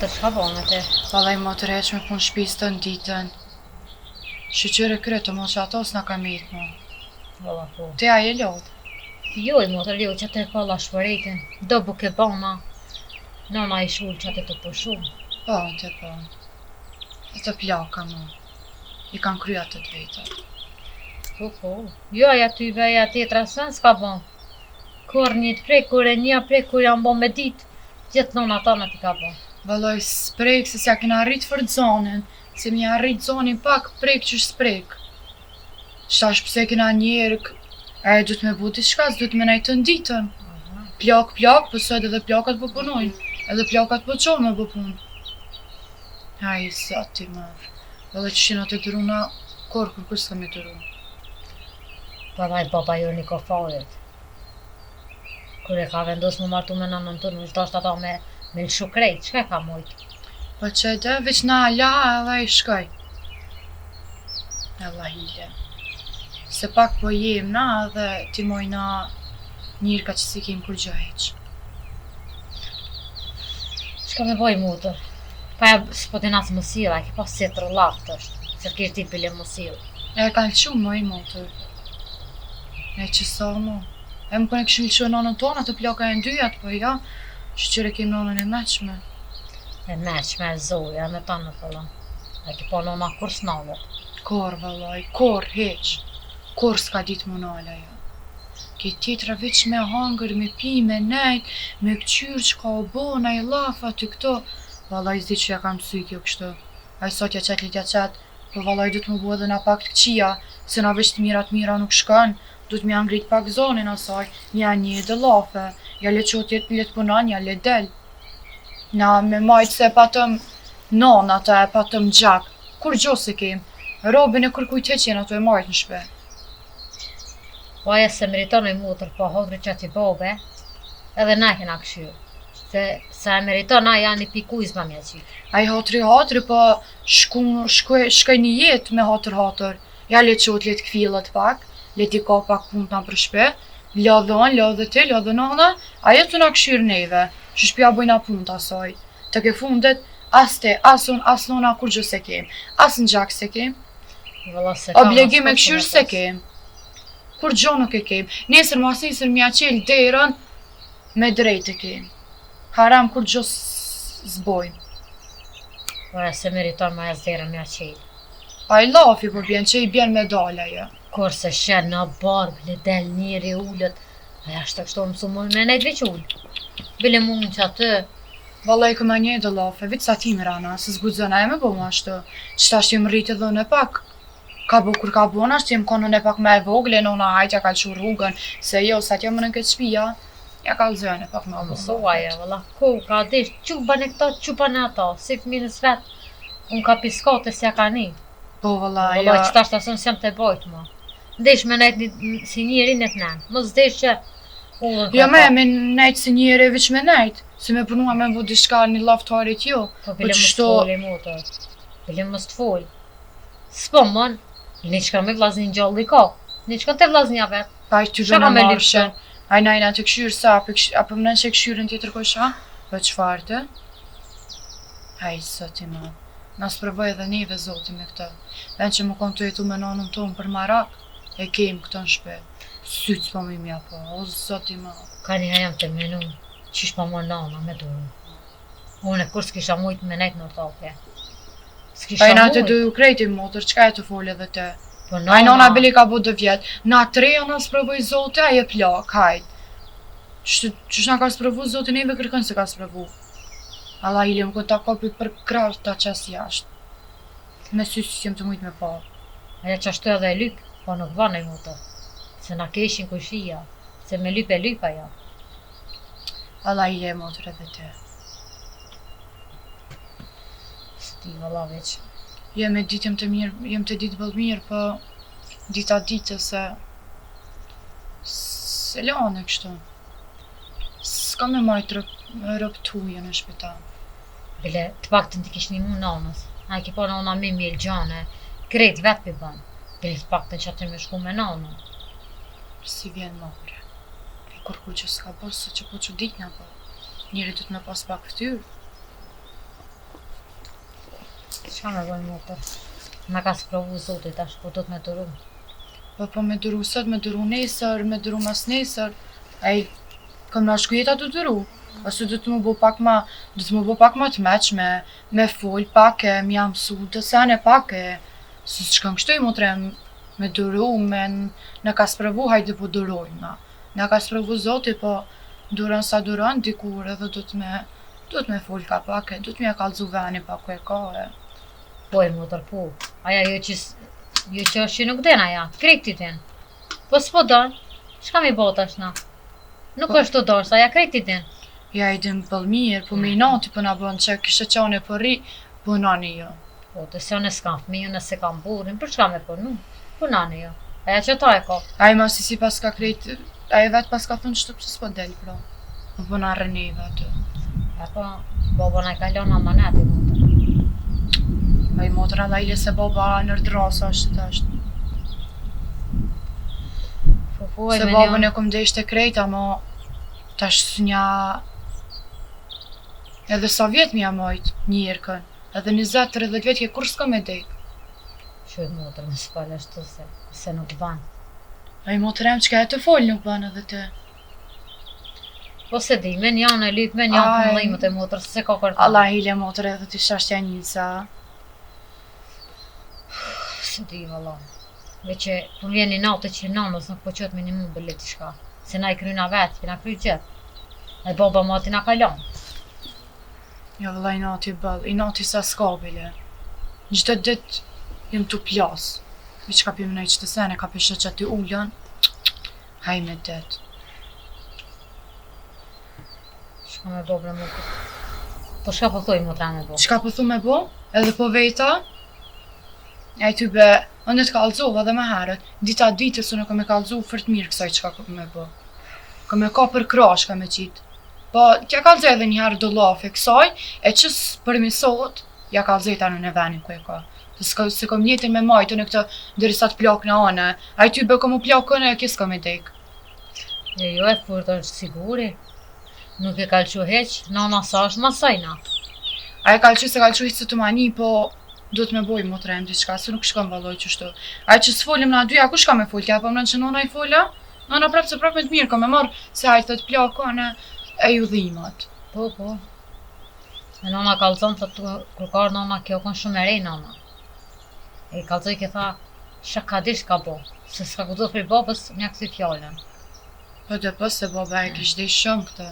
motër, çka bën me te? Vallaj motër heq me punë shtëpisë të ditën. Shqyre krytë mo që ato s'na ka mitë mo. Valla po. Te aje lodh. Jo, motër, jo, që te palla shpëretin. Do buke bana. Nona i shull që te të përshull. Po, te po. E të plaka mo. I kanë krya të veta. Po. Jo, aja ty ve, aja tjetra sen s'ka bën. Kur një të prek, kur e një prek, kur janë bën me ditë, gjithë nona tona t'i ka bën. Vallaj sprek se s'ja kena rrit për zonin. Se m'ja rrit zonin pak prek që sprek. Shtash pse kena njerëk. E du të me bu diçka, s'du të me najtë në ditën. Plak, po sot edhe plakat po punojnë. Edhe plakat po qonë me bu punë. Aj, zati mërë. Vallaj që shina të dëruna, kur s'ka me dëru. Vallaj baba jo një kofarit. Kur e ka vendos më martu me nënën tënë, është dashtë ata me lëshu krejt, çka ka mujt? Po që edhe veç na la edhe i shkoj. Allah hile. Se pak po jem na edhe ti mojna njërë ka që si kem kur gjë heq. Çka me boj mutër? Pa ja s'po të nasë mësila, e ki pas si të rëllaft është, se t'kesh ti pile mësil. E kanë lëshu më i motër. E që sa mo. E më kone këshu lëshu nonën tonë, atë plaka e ndyjat, po ja, që qëre kem nonën e meqme. E meqme, e zoja, me tanë në fëllon. E ki po nona kur s'nave. Kor, vallaj, kor, heq. Kor s'ka ditë më nala, ja. Ki tjetra veç me hangër, me pi, me nejt, me këqyrë që ka o bona, i lafa të këto. Vallaj, zdi që ja kam sy kjo kështu. Aj sot ja qet, litja qet, po vallaj du të më bu edhe na pak të këqia, se na veç të mira nuk shkën. Du të m'ja ngrit pak zonin asaj, mja një edhe lafe, ja le qotjet let punan, ja le del. Na me majtë se patëm nona ta e patëm gjak, kur gjo se kem, robin e kërkujt heqjen ato e majtë në shpe. Po aja se meriton e mutër, po hodri që ati bobe, edhe na kena këshyrë. Se e meriton a janë i pikujzma mja qitë. Aj hatri, po shkoj një jetë me hatër. Ja le qot, let kfilët pak, let i ka pak punt na për shpe, lodhe ti, lodhe nona, ajo të na këshyrë neve, që shpja bojna punt asaj. Të ke fundet, as te, as unë, as nona kur gjë se kem, as në gjak se kem, obligim e këshyrë se kem, kur gjë nuk e kem, nesër mja qel derën, me drejt e kem, haram kur gjë zbojnë. Po e se meriton ma e zderën mja qel. Pa i lafi po bjen, që i bjen medalja ja. Kur se shenë në barbë, le del njëri ullët, aja është të kështu mësu më me nejtë veç ullë. Bile mund që atë. Vallaj këma një dhe lafe, vitë sa ti mirana, se zgudzona e me bo ma ashtu. Qëta është jem rritë dhe në pak. Ka bo kur ka bo në ashtu, jem konën e pak me vogle, nona hajtja ka lëshu rrugën, se jo, sa t'jem më në këtë shpia, ja ka lëzën e pak me bo. Mësuaja, valla, ku ka dish, qupën e këto, qupën e ato, si fëminës vetë, unë ka piskate si ja ka një. Po vallaj, ja. Valla, qëta është asën si jam të bojtë ma. Ndesh me nejtë si njëri në të nënë, mos ndesh që ullën ka jo me nejtë si njëri veç me nejtë, se me punua me vë dishka një laftarit jo. Po bile mos të foli motër, bile mos të foli. S'po mon, një qëka me vlazni gjalli ka, një qëka të vlaznja vetë. Pa i ty rëna marshen, a najna të këshyrë sa, apo më nënë që këshyrën tjetër kosha, po qëfar të? Haj, zoti ma, na s'përvoj edhe neve zoti me këta, ven që më kon të jetu me nanën tonë për marak, e kem këto në shpe, sytë s'po më imja po, o zoti ma. Ka një jam të menu, qish pa më nana me duru. Unë e kur s'kisha mujtë me nejtë në ortake. Pa i na të du krejti motër, qka e të foli edhe te? Po A i nona bili ka bu dë vjetë, na treja na s'përvoj zote, a je plak, hajt. Qysh na ka s'përvu zote, neve kërkën se ka s'përvu. Allah ili më këta kopit për krasht ta qas jashtë. Me sysi si jem të mujtë me pa. Aja që ashtu edhe e lypë, po nuk vanë e mutër. Se na keshin kushia, se me lypë e lypë aja. Allah ili e motër edhe te. Sti valla veç. Jem të ditë bëllë mirë, po dita se se lane kështu. S'ka me majtë rëptuje në shpital. Bile të pak të në të kish një mu nanës. A ki po nana me mjellë gjane, krejt vetë për banë. Bile të pak të në që atë me shku me nanë. Si vjen more. E kur që s'ka bërë, se që po që ditë në bërë. Njëri du të me pas pak ftyrë. Çka me bëjmë motër? Na ka sprovu Zoti tash, po do të me duru. Po me duru sot, me duru nesër, me duru mas nesër. Ai, kam na shkujeta të duru. Ose do të më bo pak ma, do të më bo pak ma të meq me fol pak e më jam mësu të sene pak e. Se s'kam kështu i motre me duru, në ka sprovu, hajde po durojmë na. Na ka sprovu Zoti, po duron sa duron, dikur edhe do të me fol ka pak e, do të m'ja kallzu veni pak e ka e. Po e motër, po. Aja jo që është që nuk den aja, krejt ti den. Po s'po don, çka mi bo tash na? Nuk Po. është të dorës, aja krejt ti den. Ja i dim pëll mirë, po me i nati po na bën që kishe qane po ri, po nani jo. Po, të se unë s'kam fëmijë, nëse kam burrin, për çka me punu? Punani jo. Aja që ta e ka. Ai ma si pas ka krejt, ai vet pas ka thënë çto pse s'po del pra. Po na rëneve aty. E po, baba na e ka lënë amaneti motër. Ai motra lajle se baba ndërdrasa është tash. Po, Se babën e kom desh te krejt, ama tash s'nja edhe sa vjet m'ja majt njërkën. Edhe 20-30 vjet ke kur s'ka me dek. Shuj motër, më s'pale ashtu se nuk ban. Ai motrem çka e të fol nuk ban edhe te. Po se di, men janë e lyp, men janë Aj. të mëllimët e motër, se ka kërta. Allah hile motre edhe ti shashtja njësa. Se di, valla. Veqe, po më vjen një natë që nanës nuk po qëtë minimum bëllet t'i shka. Se na i kryna vetë, kina kry gjithë. E baba mati na ka lanë. Ja vëlla i nati bëll, i nati sa s'ka bile. Gjdo dit jem t'u plas. Veç ka pim nëjë që të sene, ka pishe që ti ullën. Haj me det. Shka me bo bre motër. Po shka po thoj motra me bo? Qka po thu me bo? Edhe po veta? Aj ty be, unë të kallzova dhe me herët. Dita ditës unë kom e kallzu fërt mirë kësaj qka kom me bo. Kom e ka për krash ka me qitë. Po, t'ja kallzoj edhe një herë do lafe kësaj, e qës përmisot, ja kallzoj ta në venin ku e ka. Se kom njetin me majtë në këtë derisa të plak në anë, a i ty be kom u plakën e kis kom e dek. Jo e furt është siguri. Nuk e kalqu heq, nana sa është masajna. A e kalqy se kalqy hitë të mani, po do të me boj motrem diçka, se nuk shkon valloj qështu. A i që s'folim na dyja, ku shka me fol, kja po mërën që nana i fola? Nana prap se prap me të mirë, kom e marë se a i të plakën e ju dhimat. Po. E nana kalzon të kërkar nana kjo kon shumë e rej nana. E kalzoj ke tha, shakadisht ka bo, se s'ka ku do prej babës, një kësi fjallën. Po dhe po se baba e kish dhe shumë këtë.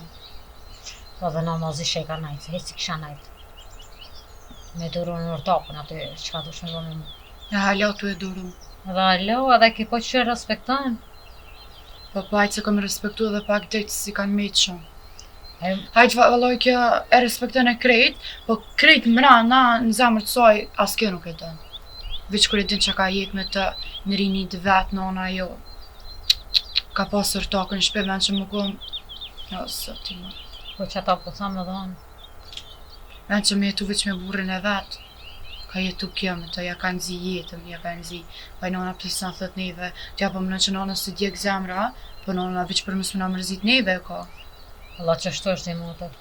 Po dhe nana zishe ka najtë, se heci kisha najtë. Me duru në ortakën aty, qka dush me bo me mu. E hala tu e duru. Edhe alo, edhe ki po që respektojnë. Po hajtë se kom respektu edhe pak ditë si kanë metë shumë. E Hajtë valloj kjo e respekton e krejt, po krejt mrana në zemër të saj as kjo nuk e dën. Veç kur e din që ka jek me të në rinit vetë nona jo. Ka pasur takën shpe vend që më kom. Jo, së ti më. po që ata po thamë edhe onë. Vend që me jetu veç me burrin e vetë. Ka jetu kjo me të, ja ka nëzi jetën, ja ka nëzi. Pa i nona pësë në thët neve, t'ja po më në që nona së djek zemra, po nona veç për mësë më në mërzit neve e ka. Allah që shto është i motër.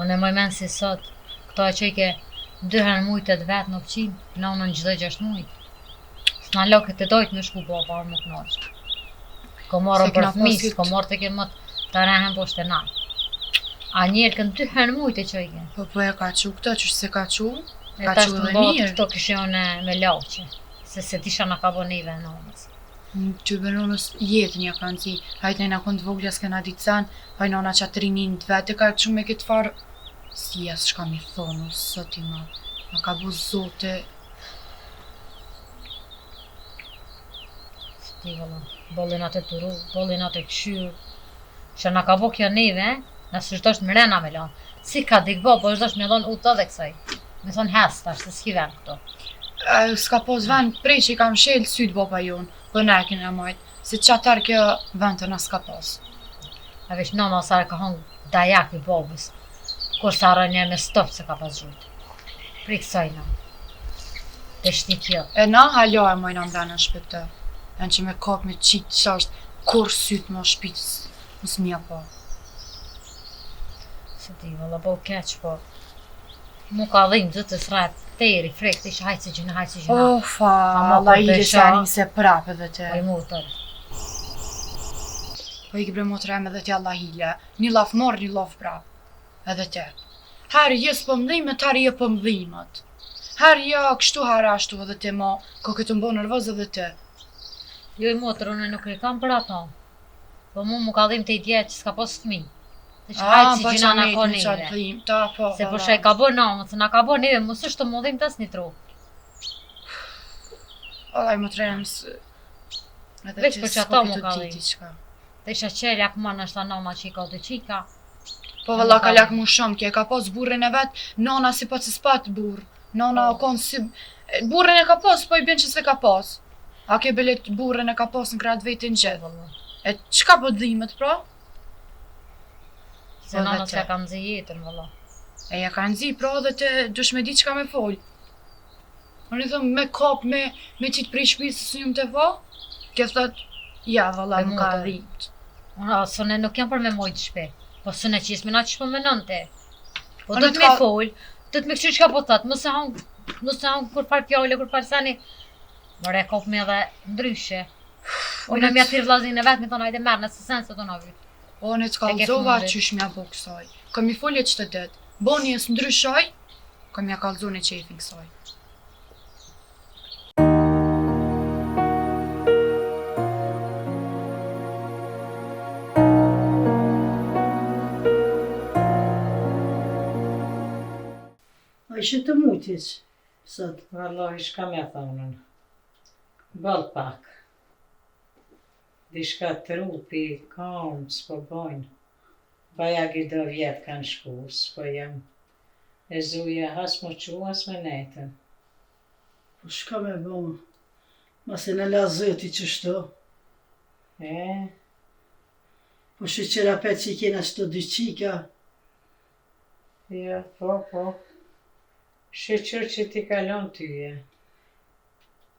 Unë e moj menë si sot, këta e që i ke 2 herë mujtët vetë në pëqinë, në unë në gjithë 6 mujtë. S'na lokët e dojtë me shku baba më knaqë. Ko marrën Se për kena fëmis, pasit- ko marrë të ke më të rehen po shte nalë. A njerë kënë 2 herë mujtë e që i ke. Po e ka qu këtë, që se ka qu, E ka tash qu të edhe mbotë mirë. këto këshione me lauqe, se disha në ka bo neve në onës. Ty benonës jetën ja kanë zi, hajtë nëjna kënë të vogla s'kena ditë sen, hajtë nëna që atë rinin të vetë, ka që me këtë farë, si jas shka mi thonë, sot i ma ka bu zote, Ti valla, bollin atë turu, bollin atë këshyrë, që na ka bo kjo neve, nësë është është mrena me lanë. Si ka dikbo, po është është me lanë utë dhe kësaj. Me thonë hes tash, se s'ki ven këto. s'ka pos vend prej që i kam shelë sytë baba jonë, po ne e kena majtë, se që atër kjo vend të na s'ka pos. A veç nana sa ka hongë dajak i babës, kur sa arë një me stopë se ka pas gjujtë. Pri kësaj na. Dhe shti kjo. E na hala e mojna mbrana në shpete, e në që me kap me qitë që është kur sytë ma shpitës, mësë mja po. Se ti valla, bo keq po. Mu ka dhim zëtë sret, teri, frekt, isha hajtë si gjina. Ofa, Ama Allah kur i të dhe sha- se se prap edhe te. Po i motër. Po i këbre motra eme edhe te Allah hile. Një laf marr, një laf prap. Edhe te. Herë jes për mdhimet, herë je për mdhimet. Herë ja kështu, herë ashtu edhe te ma. Ko këtë mbo nervoz edhe te. Jo i motër, unë nuk i kam për ato. Po mu ka dhim të i djetë që s'ka pas fëmi. Se që hajtë si gjina na ka neve. Ta, po, Se po shaj ka bo namët, se na ka bo neve, mos është të modhim tas një tro. Allah i motra eme së... Veç për që ato mu ka dhim. dhim. Të isha qelja këma në shta nama që i ka të qika. Po valla ka lak mu shumë, kje ka pas burrin e vet, nana si pa që s'pat burr. Nana kon si... Burrin e ka pas, po i bjen që s'e ka pas. A ke belet burrin e ka pas në kratë vetin gjithë. E qka po dhimet pra? Se nana s'ka ka mzi jetën, valla. E ja ka nzi, pra dhe te dush me di qka me fol. Unë i thëm me kap, me qitë prej shpisë së njëm të fa, ke thët, ja valla më ka dhimt. Unë, sëne nuk jam për me mojtë shpe. Po sëne që jesë me na që shpo menon te. Po Unë do të me fol, do të me këshu qka po thët, mëse hangë kur par pjale, kur par sani. Mëre kop me edhe ndryshe. Unë e mja thirë vlazin e vetë, mi thonë hajde merë nëse sen se do në vytë. Unë e të kalzova qysh mja bo kësaj. Kam i folje që të det. Boni e së ndryshoj, kam mja kalzone që i fin kësaj. A ishe të mujtis, sot. Wallahi shka me thonën. Ball pak. Dishka trupi, kam, s'po bojnë. Baja do vjetë kanë shku, s'po jam. E zuja has më qu, as me netën. Po shka me bo, mase në la zëti qështo. E, Po shqyqera pet që i kena qëto dy qika. ja, po. Shqyqër që ti kalon tyje.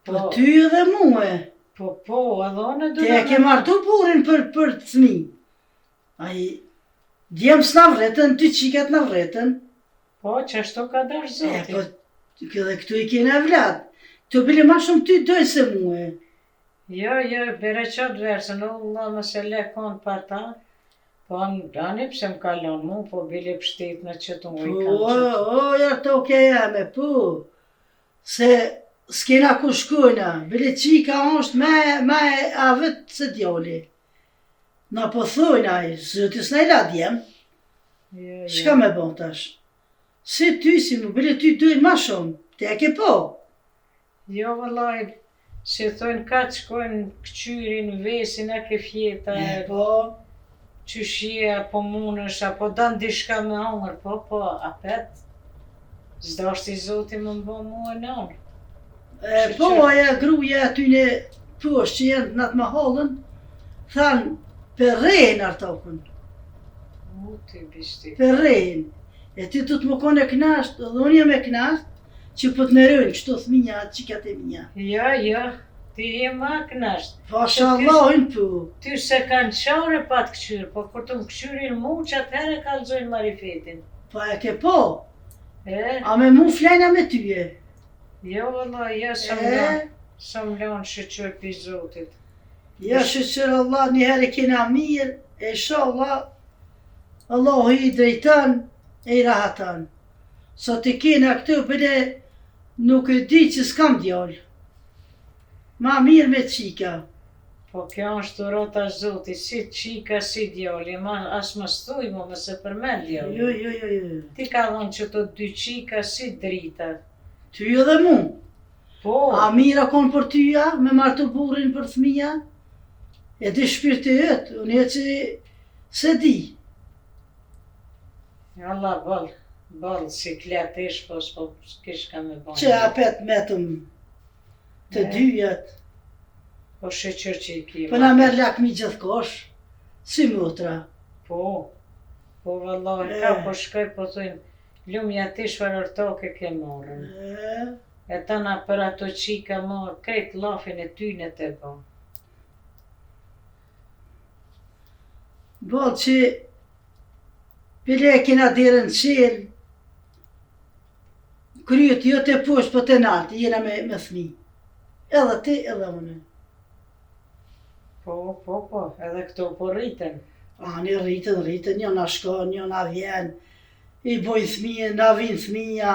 Po ty edhe muhe. Po, edhe unë Te e ke martu burin për të fmi. Ai, djem s'na vretën, dy qikat na vretën. Po, që ashtu ka dash E, zoti. po, edhe këtu i kena vlat. Këtu bile ma shumë ty dojnë se muhe. Jo, bere qatë versën, Allah më se le konë pa ta. Po, ani pse më kalon mu, po bile pështet në qëtu mu i kam qëtu. Ja to ke jeme, po. Se s'kena ku shkojna, bile qika është me avët se djoli. Na po thojna ai, zëti s'na i la djem, Jo, shka me bon tash? Si ty, si mu, bile ty dojnë ma shumë, te e ke po. Jo, vëllaj, si thonë ka të shkojnë këqyrin, vesin, a ke fjeta, Po, qyshje, apo munësh, apo dan dishka me hongër, po, apet. Zdo është i zoti më mbo mu e nënë. po aja gruja atyne poshtë që janë në atë mahallën, thanë, për rejnë artokën, Ty bishti. për rejnë. E ti du të më kone knasht, dhe unë jam e knasht, që po të merojnë kështu thminja, qikat e minja. Jo, ti je ma knasht. Pasha Allahin po. Ty se kanë qare pa të këqyrë, po kur të më këqyrin mu që atëherë kalzojnë marifetin. Pa e ke po, E, a me mu flejna me tyje. jo, vëllaj, ja E, sëm lonë shëqër pi zotit. ja shëqër Allah njëherë kena mirë, e inshallah, Allahu i drejtan e i rahatan. Sot i kena këtu bële nuk e di që s'kam djallë. Ma mirë me qika. Po kjo është urota zotit, si qika, si djali, as më stuj mu më se përmend djali. Jo. Ti ka dhonë që të dy qika si drita. Ty edhe mu. Po, A mira konë për tyja, me martu burin për thmija? E di shpirti jëtë, unë e që se di. Allah ball si kletesh, po s'po kish ka me bojnë. Që apet metëm të E. dyjat. Po shëqër që i kima. Po na merr lakmi gjithkosh, si motra. Po vëllohi, E. ka po shkoj, po thujnë, lumja ti shfarër toke ke morën. E ta na për ato qika morë, krejt lafin e tyne të bo. Bolë që bile e kena derën qelë, kryet jo të poshtë, po të naltë, jena me fmi. Edhe ti, edhe unë. Po, edhe këto po rriten. Ani rritën, njëna shkon, njëna vjen, i bojnë thmije, na vinë thmija.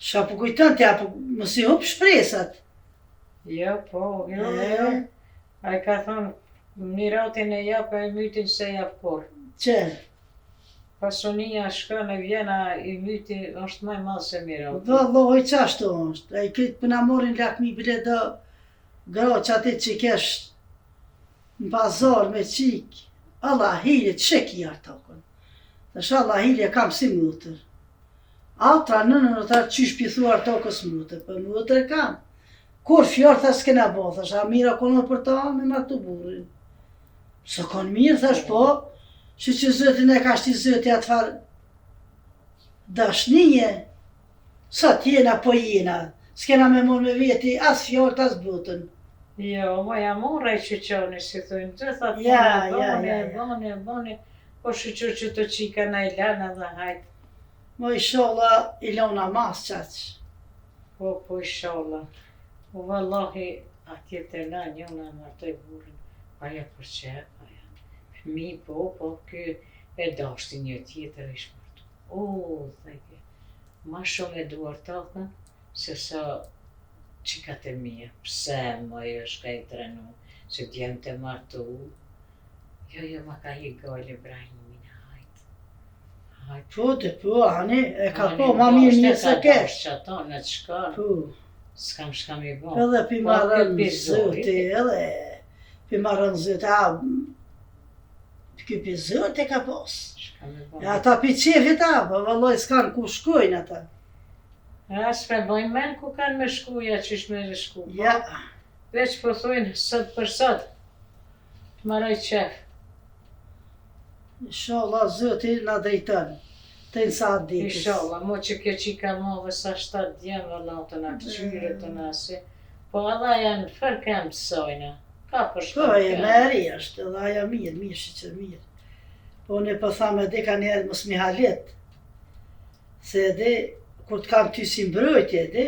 Qa po kujton t'ja, po mos i hup shpresat. Jo. A i ka thonë, miratin e jap e mytin se jap kur. Që? Pasunia shkon e vjena, i myti është më madh se miratin. Valloj qashtu është. E këtë për na morin lakmi bile do gra që ati që kesh në pazar me qik. Allah hile të sheki artokon. Tash Allah hile kam si mutër. Atra nënën o ta qysh pithuar tokës mutër, për mutër kam. Kur fjorë thash s'kena bo, thash a mira kono për ta me martu burin. Së konë mirë, thash po, që zëtin e ka shti zëti atëfar dashnije, sa t'jena po jena, s'kena me mor me veti as fjorët as butën. Jo, moja morra i qyqoni, si thujnë, të thatë, bone, po shqyqo që të qika na i lana dhe hajtë. Mo i sholla i lona mas qaqë. Po, inshallah. Po, vallahi, atje të la njona martoj burin, aja për qep, aja. Fmi, po, kë e dashti një tjetër ish martu. Thejke, ma shumë e duar takën, se sa qikat e mija. Pse më është ka i trenu, se djemë të martu. Jo, ma ka hi gale Ibrahimina, hajtë. Po, ani, e ka po ma mirë një se kesh. Që ato në të shkarë, Po, s'kam i bo. edhe pi marrën bizori. zëti, edhe pi marrën zëti, ky pi zëti ka pos. S'kam i bo. E ata pi qefit po valloj s'kan ku shkojnë ata. S'me bojnë men ku kanë me shkuja që shme shku. Ja, Veç po thujnë sot për sot. Të maroj qef. inshallah zëti na drejton. Të në sa ditës. Inshallah, mo që kjo qika move sa 7 djemë vëllau të na këqyre të nasi. Po Allah janë fërkem të sojna. Ka për Po, e shkak. meri është, edhe aja mirë që mirë. Po, ne po thamë edhe ka njerë mos mi halet. Se edhe, kur të kam ty si mbrojtje, edhe,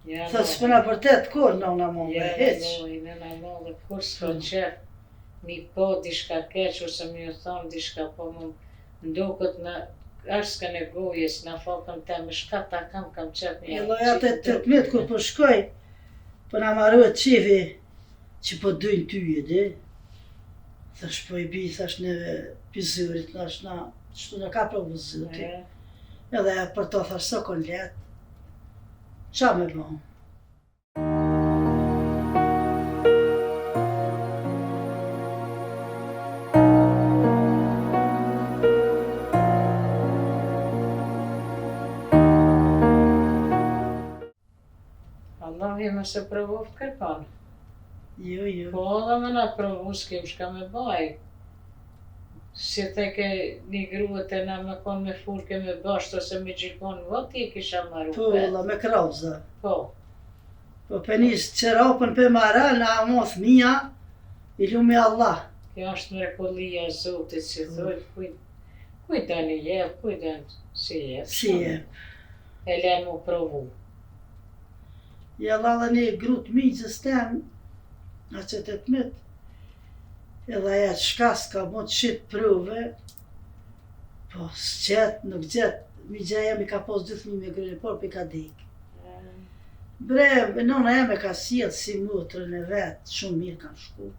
Ja, thot s'pëna vërtet kur nona mo me Ja, heq. nëna move, kur s'ko qef. Mi po dishka keq, ose mi ju thonë dishka po më ndukët në arska në gojes, në fakën te më shka ta kam qef një. E lojat e 18 kur po shkoj, po na marrët qivi që po dojnë ty edhe. Thash po i bi, thash në pizërit, thash na, që në ka provu zëti. Edhe për to thash së kon letë. Qa me bo? Allahi më se provoft kërkan. Jo. Po edhe me na provu s'kem shka me baj. Si te ke një gruët e na me kon me furke me basht ose me gjikon, voti e kisha maru Po, vet. la me krauza. Po, Po penis qerapën për mara, na moth mija, i lumi Allah. kjo është mrekullia e Zotit, si thojt, kujdani jep, kujdani si jep. Si e. E len mu provu. Ja la dhe një grut miqës tem, a që të të mëtë, edhe aja të shka s'ka mo të shqip prove, po s'qet, nuk gjet, migja jemi ka pos 2 fëmijë me gryne, por për ka dik. Bre, nona jeme ka sjellë si motrën e vetë, shumë mirë kanë shku.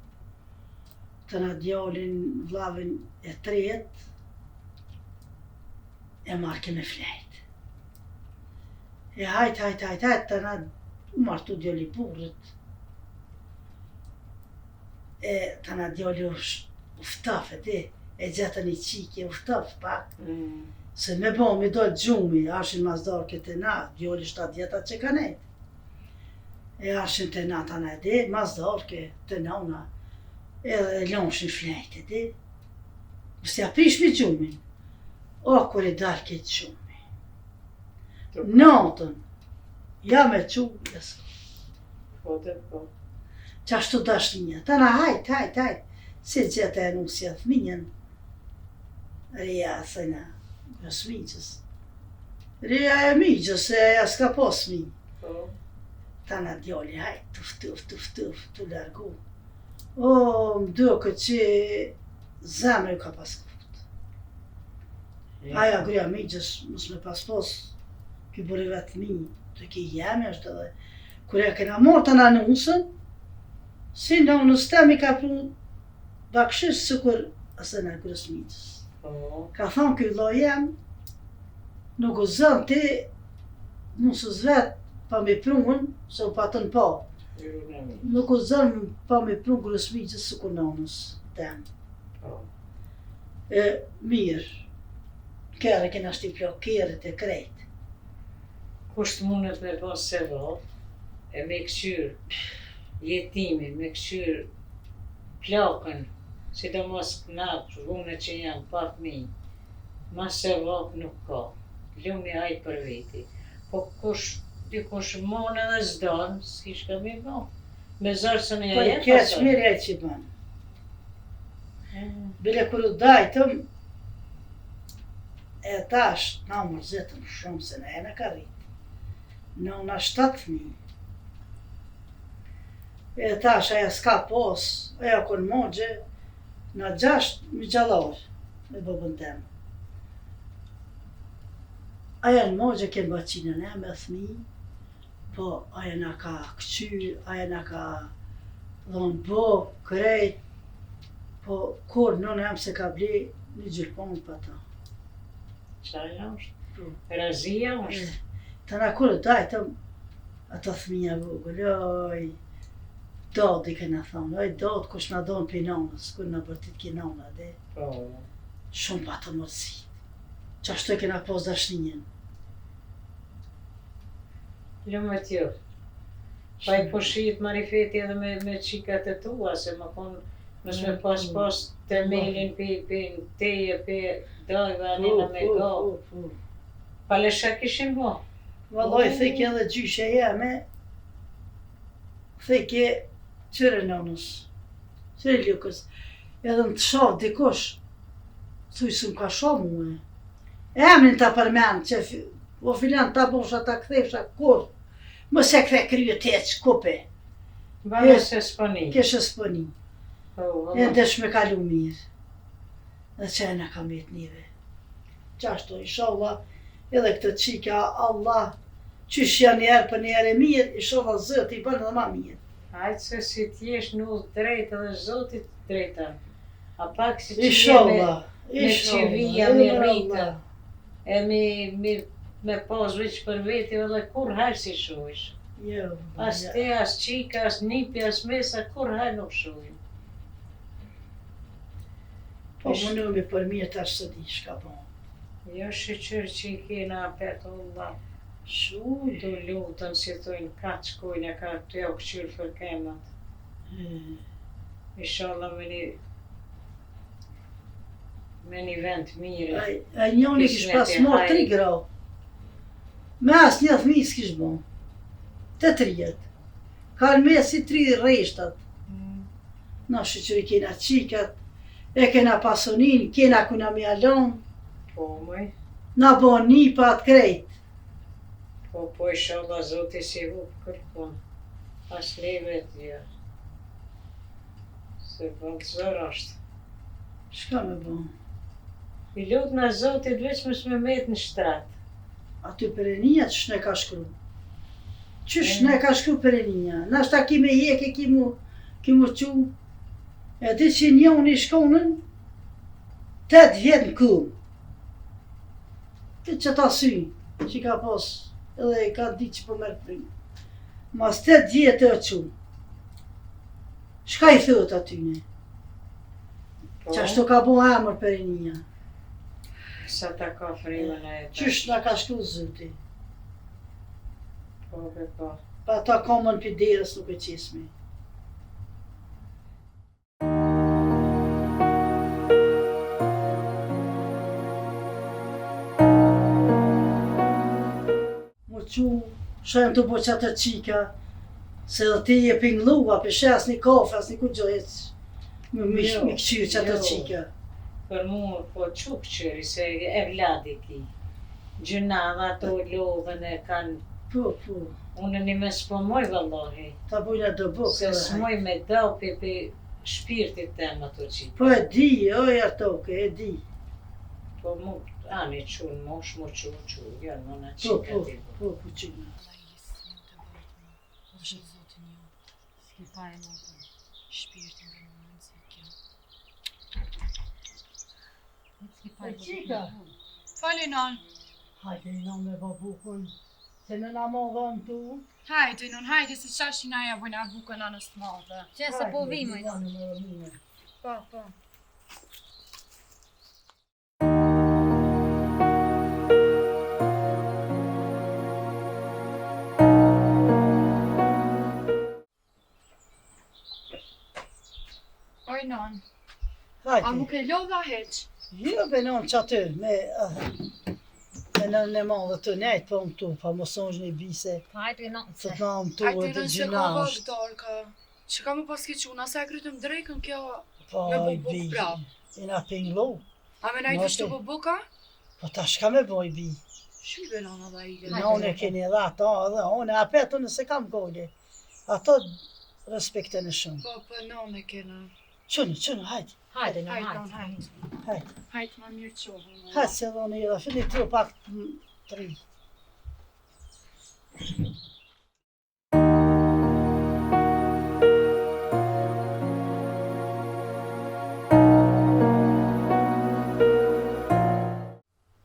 Të na djallin vllavin e 3, e marke me flejt. E hajt, të na u martu djali burët. E të na djali uftaf e gjetën i qike, uftaf pak. Se me bo, mi dojtë gjumi, ashin mazdar këtë na, djali 7 vjeta që ka nejtë. E ashin të na të na edhe, mazdar këtë na una, edhe lonshin flejt edhe. Mësja prish me gjumin, o kur i dalë këtë gjumi. Natën, ja me qumë, jesë. Po të po. Qashtu dashninja, të na hajt, si gjithë e nusja thminjen, reja sëjna, gësmiqës. Reja e migjës, se aja s'ka pas mi. Po. Ta na djali, hajt, tuf, tu largu. O, më duket që zemre ju ka pas kuft. Aja gruja migjës, mos me pas, ki buri vetë mi, të ki jemi është edhe. Kur e kena marrë të nanusën, si nanus temi ka pru bakshish sikur asë në grës migjës. Po. Ka thonë ky vëlla jem, nuk u zën ti nusës vetë pa me prunën, se u patën pa. Nuk u zën pa me prunë grës migjës sikur nanus tem. Po. E mirë, kere kena shtiplo kerët e krejt. Kusht mundet me pas se vallë, e me këshyr jetimin, me këshyr plakën, sidomos natë, rune që janë pak mi, ma se vallë nuk ka, lumi hajt për veti. Po dikush mon edhe zdan, s'kish ka me bo. Me zarësën e Po aje keq mirë e që banë. Bile kur u dajtëm, e tash, na më zetëm shumë se ne e në ka rritë. Nëna 7.000. E tash aja s'ka pos, aja kon mogje, na 6 mi gjallar me babën tem. Aja në mogje kenë baqinën e me thmi, po aja na ka këqyr, aja na ka dhonë bo, krejt, po kur nëna jam se ka ble një gjyrpon për ta. Qaja është? Po. Razia është? Të na kur dajtëm, ato thmija vogël, oj, dodi këna thonë, oj, dod, kush na donë për nanës, kur na bërtit ki nana, dhe, Po. shumë pa të mërësi. Qashtu e kena pos dashnijën. Lumë tjo. Pa i po shit marifeti edhe me qikat e tua, se më konë mës me pas temelin për teje, për dojve anina me go. Palesha kishin bo? Vallaj, thike edhe gjyshe jeme, thike qyre nanës, qyre lukës, edhe në të shoh dikush, thuj së më ka shoh muë. Emrin ta përmen që o filan ta bosha ta kthesha kur, mos e kthe kryet heq, kupe, Bame se s'poni. keshe s'poni. Po, E ndesh me kalu mirë. Dhe që e na ka met njëve. Qashtu, inshallah, edhe këtë qika, Allah, qysh janë njerë për njerë e mirë, inshallah Zët i bënë dhe ma mirë. hajtë se si t'jesh në udhë drejtë edhe Zotit drejta. A pak si që jeme Inshallah, me qivija, me rrita, e me pas veç për veti edhe kur hajë si shohish. Jo, As te, as qika, as nipi, as mesa, kur hajë nuk shohim. po më nëmi për mirë tash së di shka po. Jo shqyqyr që i kena apet Allah. Shuj, Do lutën si thujnë ka qkujnë, ka të jo këqyrë fërkemat. Inshallah me një vend mire. a njoni kish pas morë 3 gra. Me as një thmi s'kish bo. Të 30. Kanë me si 3 reshtat. Na shqyqyri kena qikat, e kena pasonin, kena kuna me alon, Po mëj, na bo nipat krejt. po inshallah Zoti si hup kërkon. As leve t'ja. Se vëllëzër është. Shka me bo? I lutë na Zotit veç mës me met në shtrat. Aty Perenia qësh ne ka shkru? Qysh ne ka shkru Perenia? Nashta ki me jeke, ki mu qu. E di që njoni shkonën 8 vjet në kumë. Ti që ta sy, që ka pas, edhe i ka di që po merë prim. Mas 8 vjet e o qu. Shka i thot atyne? Po, Qashtu ka bo emër Perenia. sa ta ka frimën e ta. Qysh na ka shkru Zoti? Po, po. Pa ta komën për derës nuk e qesme. Mu qu, shajnë të bo qatë qika, se dhe ti je pinglua, për shes një kafe, as një ku gjohet, mi Jo, këqyrë qatë jo. qika. Për mu, po quk qëri, se e vladi ki. gjynava ato lodhën e kanë. Po. Unë një me s'pomoj vëllohi. Ta bujna do bukë. Se s'moj me dapi për shpirtit tem ato qitë. Po e di, oj atoke, e di. Po mu, ani qunë mosh, mu qunë, jo, në në Po, qika ti. po, qina. Është zotin jo, S'ki fare më të. shpirtin dhe në nëzikja. S'ki fare më Qika, Fali non. hajde i me babukën, se në na modhën tu. Hajde non, hajde se qashin aja bujna bukën anës të madhe. Që se po vime. Po. Oj non, a Hajde. mu ke lodha heq? Jo, benon që aty, me në modhë të nejtë, po më tu, pa mos është një bise, Hajde në të se. të më tu Hajde e të non se ka gjinash. vëgdor ka. Që ka mu paske quna, se e krytëm drejkën kjo Po, me i buk bi, prap. i na pinglu, A me najtë Mos shtu e. po buka? po ta shka me boj bi. Shqipe non edhe i Në unë e keni edhe ato, edhe unë e apetu nëse kam gole. Ato respekte në shumë. Po, non e kena. Qënë, hajde, Hajde në Hajde, non, hajde. hajde. hajde. Hajde ma mirë qohën. Hajde se dhe në edhe, filli të pak të ri.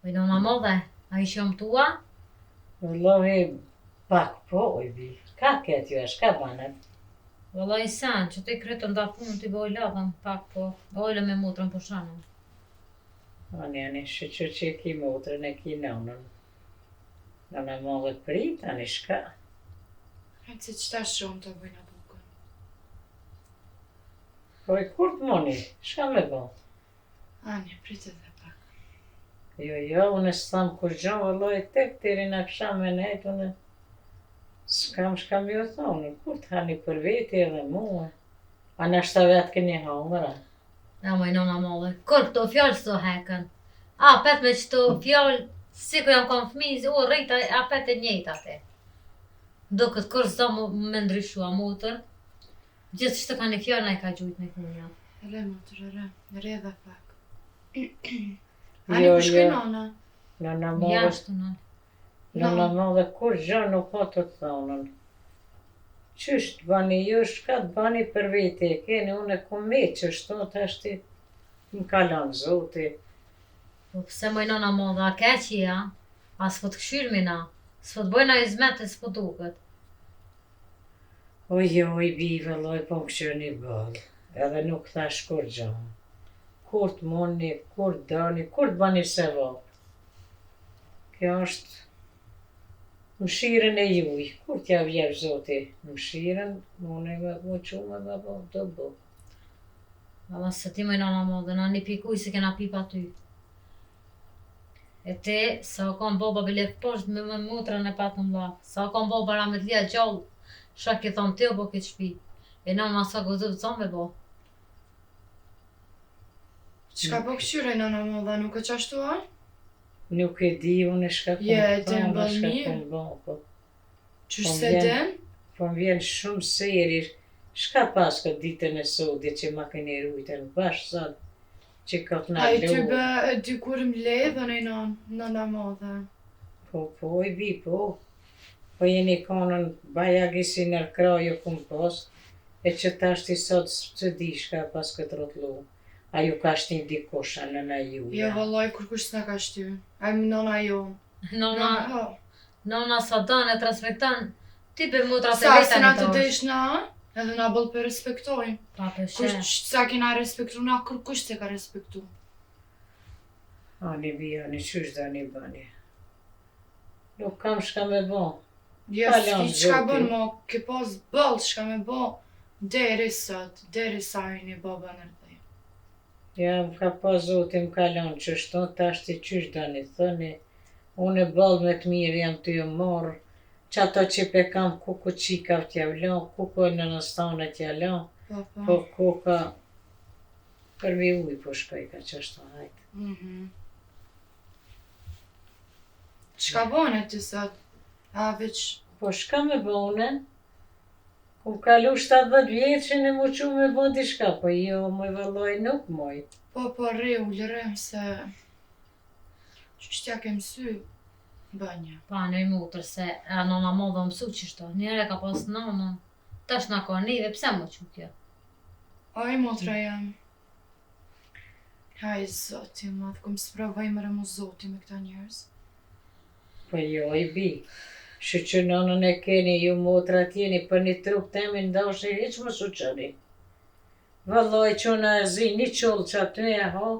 Po i do në modhe, a i shumë tua? Vëllohi pak po i bi. Ka këtë ju, shka banet? Vëllai sen, që ti krytëm da punë t'i boj ladhëm pak po. Ojle me mutrën po shanëm. Ani, shqyqyr që e ki motrën e ki nënën. Nëna modhe prit, ani shka. Hajde se qëta shumë të bujna bukën. Po i kur të moni, shka me bo? Anje, pritë dhe pak. Jo, unë s'thamë kur gjo, vëlloj tek tiri në kësha me nejtë, unë s'kam jo thonë, kur të hani për veti edhe mua. A në shta vetë këni hongëra. Ja më i nona modhe, kur këto fjallë s'to heken. A, pet me qëto fjallë, si ku jam kam fmiz, o rejta, a pet e njejt ate. Do këtë kur s'do me ndryshua mutër. Gjithë që të ka një fjallë, na i ka gjujt në kunja. Re, motër, re dhe pak. Jo, Ani, ku shkoj jo. nona? Nëna modhe, Jashtë në. nëna modhe kur gjo nuk po të thonën. Qysht bani ju, shka të bani për veti e keni, unë e ku me që shto të ashti më kalon zoti. Po pse më i nona modhe, a keqia, a s'po të këshyrmina, s'po të bojna i zmetë, s'po duket. Oj, bive, loj, po më këshër një bëllë, edhe nuk thash kur gjo. Kur të moni, kur të doni, kur të bani se vo. Kjo është mëshirën e juj, kur t'ja vjep zoti mëshirën, unë e me bu qume me bo, të bu. Valla se ti më i nona modhe, na një pikuj se kena pipa ty. E te, sa o kom boba bile poshtë me mutrën e patë mla, sa o kom boba ra me t'lija gjallë, shak ke thonë ti o bo këtë shpi. E nona sa gozëv të me bo. Qka po këshyre nona modha, nuk e qashtu a? Nuk e di unë shka kom Je, të thonë, mbëll shka mirë. kom bo, po. Qysh Po se vjen. den? Po më vjen shumë seri, shka pas këtë ditën e sodi që ma keni rujtën bashkë sot, që këtë na A i ty lu. bë dy kur m'ledhën e nona modha. Po, i bi, po. Po jeni konën bajagisi nër krajo kum post, e që tashti sot së di shka pas këtë rotlu. A ju ka shtin dikosha në na Jo, juja. vëlloj, kur kush s'na ka shty. A më nona jo. Nona, ho. nona sa dan e të respektan, ti për mutra të Sa veta se na një të të desh na, edhe na bëll për respektojnë. Pa për shenë. Kush sa kena respektu na, kur kush se ka respektu. Ani bi, ani qysh dhe ani bani. Nuk kam shka me bo. Jo, Falon, s'ki qka zoti. bën mo, ke pas bëll shka me bo, deri sot, deri sa i një baba nërthej. Ja, më ka pa zotin më kalon që shto, tashti qysh dhe ani thëni. Unë e ballë me të mirë jam të ju morë, që ato që pe kam kuku qika t'ja vlon, kuku në nëstane t'ja lon, po kuka për mi uj po shkoj ka që ashtu hajtë. Mhm. Çka bone ti sot? A veç Po shka me bone? Kum kalu 70 vjeçin e mu qu me bo diçka, po jo, moj vëlloj nuk moj. po rrem se ç'shtja ke mësy bënja. Pa në mutër se a nona modha mësu qështo. Njëre ka pas nonën, tash na ka neve, pse më që kjo? Aj motra jam. Haj zoti madh, kum s'provoj më rëmu zoti me këta njerëz. Po jo, i bi. Shë që nonën e keni, ju motra tjeni, për një trup temi ndashe, hiq më suqëri. Vëlloj që në e zi, një qollë që aty e ha,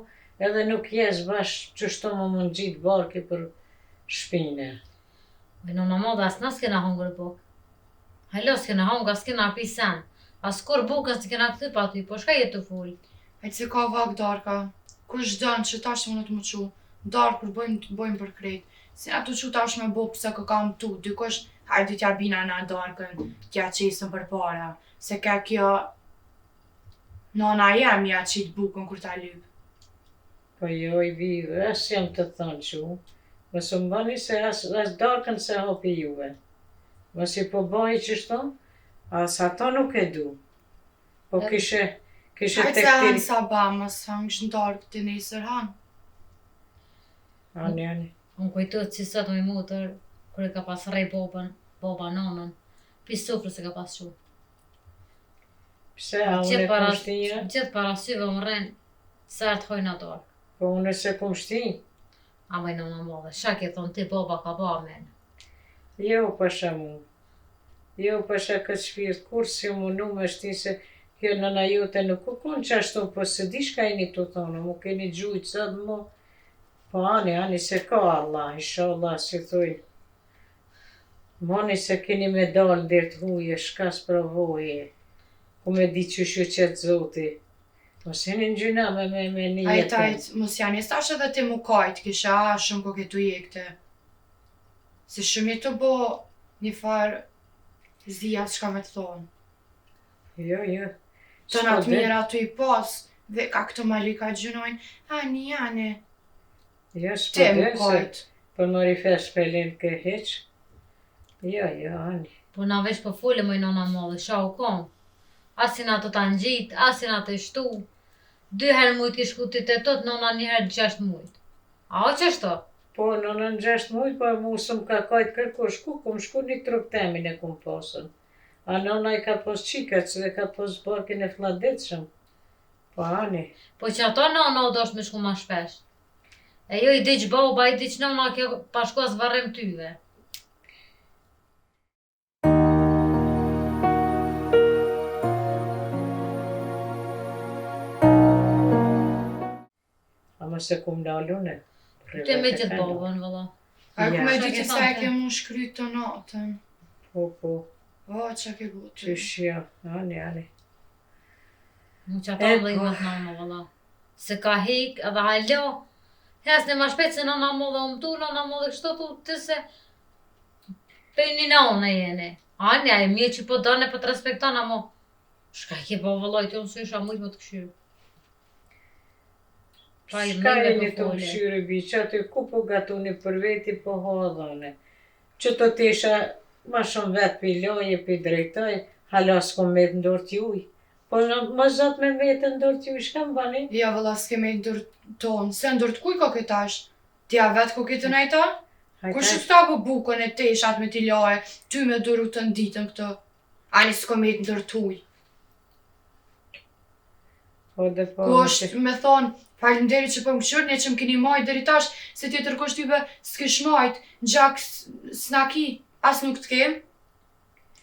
edhe nuk jesh bash që shto më mund gjitë barki për shpine. Me nona modha as na s'kena hongër buk. Halo s'kena hongër, s'kena pi sen. As kur bukën s'kena këthy pa ty, po shka jetu full. Hajtë se ka vak darka. Kush dënë që tash më në të më qu. Dark kur bojmë për krejt. Si na të qu tash me bo pëse kë kam tu. Dikush, hajde t'ja bina na darkën, t'ja qesën për para. Se ka kjo nona jem ja qitë bukën kur ta lyp. Po jo, i bi, as jam të thonë që, mësë më bani se as darkën se hopi juve. Mësë i po bëj që shto, as ato nuk e du. Po kishe Hajtë se tek hanë tiri. sa ba, mës hangësh në darkë të nesër hanë. Ani. Unë kujtojtë si sot me mutër, kur e ka pas rej boba nonën, pi sufrës e ka pas shu. Pse, a unë e kum shtinja? Gjithë para syve më rrenë, sa të hojnë ato. Po unë se kum shtin. A më nona modhe, shak e thonë ti boba ka ba men. Jo, pasha mu. Jo, pasha këtë shpirt, kur si mu nu me shtin se kjo nëna jote nuk u konë qashtu, po se di shka i një të thonë, mu keni gjujtë sot mu. Po ani se ka Allah, inshallah, si thuj. Moni se keni me dalë ndër të huje, shka s'provoje. Ku me di që shu qëtë zoti. Mos jeni në gjyna me një jetë. Ajtë, mos janë tash edhe ti mu kajtë, kisha shumë ko këtu jekte. Se shumë jetë të bo një farë zia s'ka me të thonë. Jo. Të natë mira të i pas, dhe ka këto malika gjynojnë, ani, Jo, ti mu s'po kajtë. për mori fesh pelin ke heq. Jo, ani. Po na vesh po fulle më nona modhe, sha u kom. Asin ato ta ngjit, asin ato i shtu. 2 herë mujt ki shku ti te tot, nona 1 herë 6 mujt. A o qështo? Po, në 6 mujt, po mu sëm ka kajtë kërkosh, ku kum shku një trup temin e kum pasën. A nona i ka pos qikat, që dhe ka pos barkin e fladetshëm. Po, ani. Po që ato nona u dosh me shku ma shpesh. E jo i diq boba, i diq nona kjo pashkos varrem tyve. Ama se kum dalune. Ty me gjithë bobën, vëlla. A ku me Ja. di që Qa se ke ke mu shkryt të natën. Po. O, që ke botë. Qysh jo, ani. Mu që E, ata dhe i po. vëtë nona, vëlla. Se ka hik, edhe halo. Hes në ma shpet se nona modhe u mtu, nona modhe kështu tu të se... Për një nona jene. Ani, a e mje që po dane po të respekton, amo... Shka ke po vëlloj, të unë su isha mujt më të këshyrë. Pa i Shka mëjme e një po të fole. këshyre bi, që aty ku po gatuni për veti po hodhone. Që të tisha ma shumë vetë pi loje, pi drejtoj, hala s'kom me të ndorë t'juj. Po ma zot me me të ndorë t'juj, shka më bani? Ja, vëlla, s'ke me ndër tonë. Se ndër t'kuj ko këtash? Tja vetë ko këtë najta? Kur që këta po bukën e teshat me t'i laje, ty me dëru të nditën këtë? Ani s'ko me të ndër t'uj. Po dhe po... Ku është me thonë, falimderit që po më këshyrë, ne që më keni majtë deri tash, se tjetër kështë tyve s'kesh majtë, gjak s'naki, as nuk t'kem.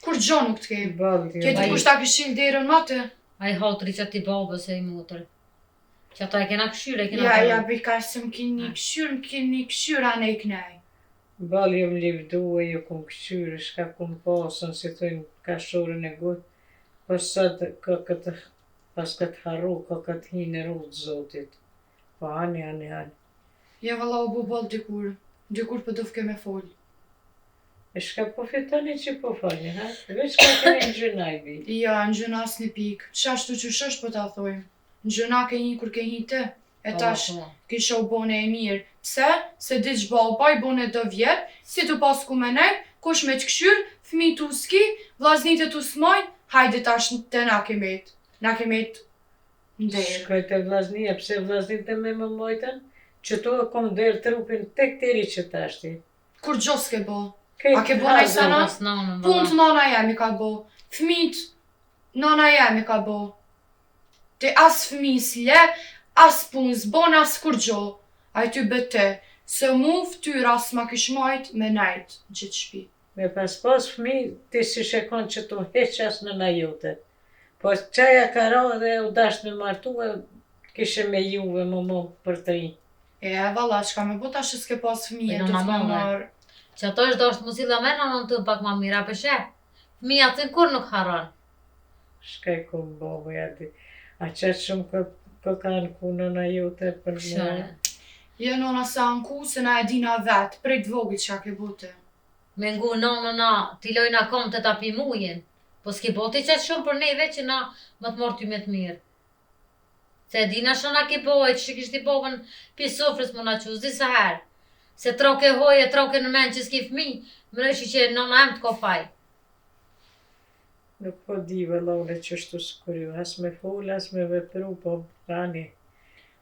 Kur gjo nuk t'kem. Tjetër kusht ta këshin derën mate. A i hotri që ti babës e i mutër. Që ato e kena këshyre, e kena Ja, bika se më keni këshyrë, anë e kënej. Bali më livdu e ju kum këshyre, shka kum pasën, si thujnë kashurën e gutë. Po sot ka këtë, pas këtë harru, ka këtë hinë e rrugë zotit. Po ani. Ja, valla, u bu bol dikur për dufke me folë. E shka po fitoni që po fali, ha? Veç ka keni në gjynaj bi. Ja, në gjëna s'ni pikë, qashtu që shësh po ta thojmë. Në gjëna ke një kur ke një te, E tash kisha u bone e mirë. Pse? Se di që baba i bone do vjetë, si të pas ku me nejt, kush me të këshyr, fmi të uski, vlaznit e të smajt, hajde tash të na kemet. Na kemet ndërë. Shkoj të vllaznia, pse vllaznit e me më mojtën, që tu e kom derë trupin tek tiri që tashti. Kur gjo s'ke bo? Kejt A ke bo na i hazën, sana? Punë të nana jemi ka bo. Fmit, nana jemi ka bo. Te as fmi s'le, as punë s'bon, as kur gjo. A i ty bete, se mu ftyra s'ma kish majt me nejt gjithë shpi. Me pas fmi, ti si shekon që tu heqas në na jote. Po qaja ka ra dhe u dash me martu e kishe me juve më për të rinj. E valla, qka me bo tash s'ke pas fmi e Po, të nona t'ma mone. marr. Që ato është do është muzilla me nënën të pak ma mira përshe. Fëmija të kur nuk haron. Shkaj ku më bobe ati. A qatë shumë kë kanë ku nëna jote për më. Shone. Jo nona sa anku se na e dina vet, prej të vogël çka ke bote. Me ngu nëna, t'i lojna kom të ta pi mujin. Po s'ki boti qëtë shumë për neve që na më të morë ty me të mirë. Se dina shona ki bojë që kishti bobën pi sofrës më na quz, disa herë. Se troke hoje, troke në men që s'ki fmi, më nëshi që nëna em t'ko faj. Nuk po di vëllone që shtu s'kurju, as me fol, as me vepru, po rani.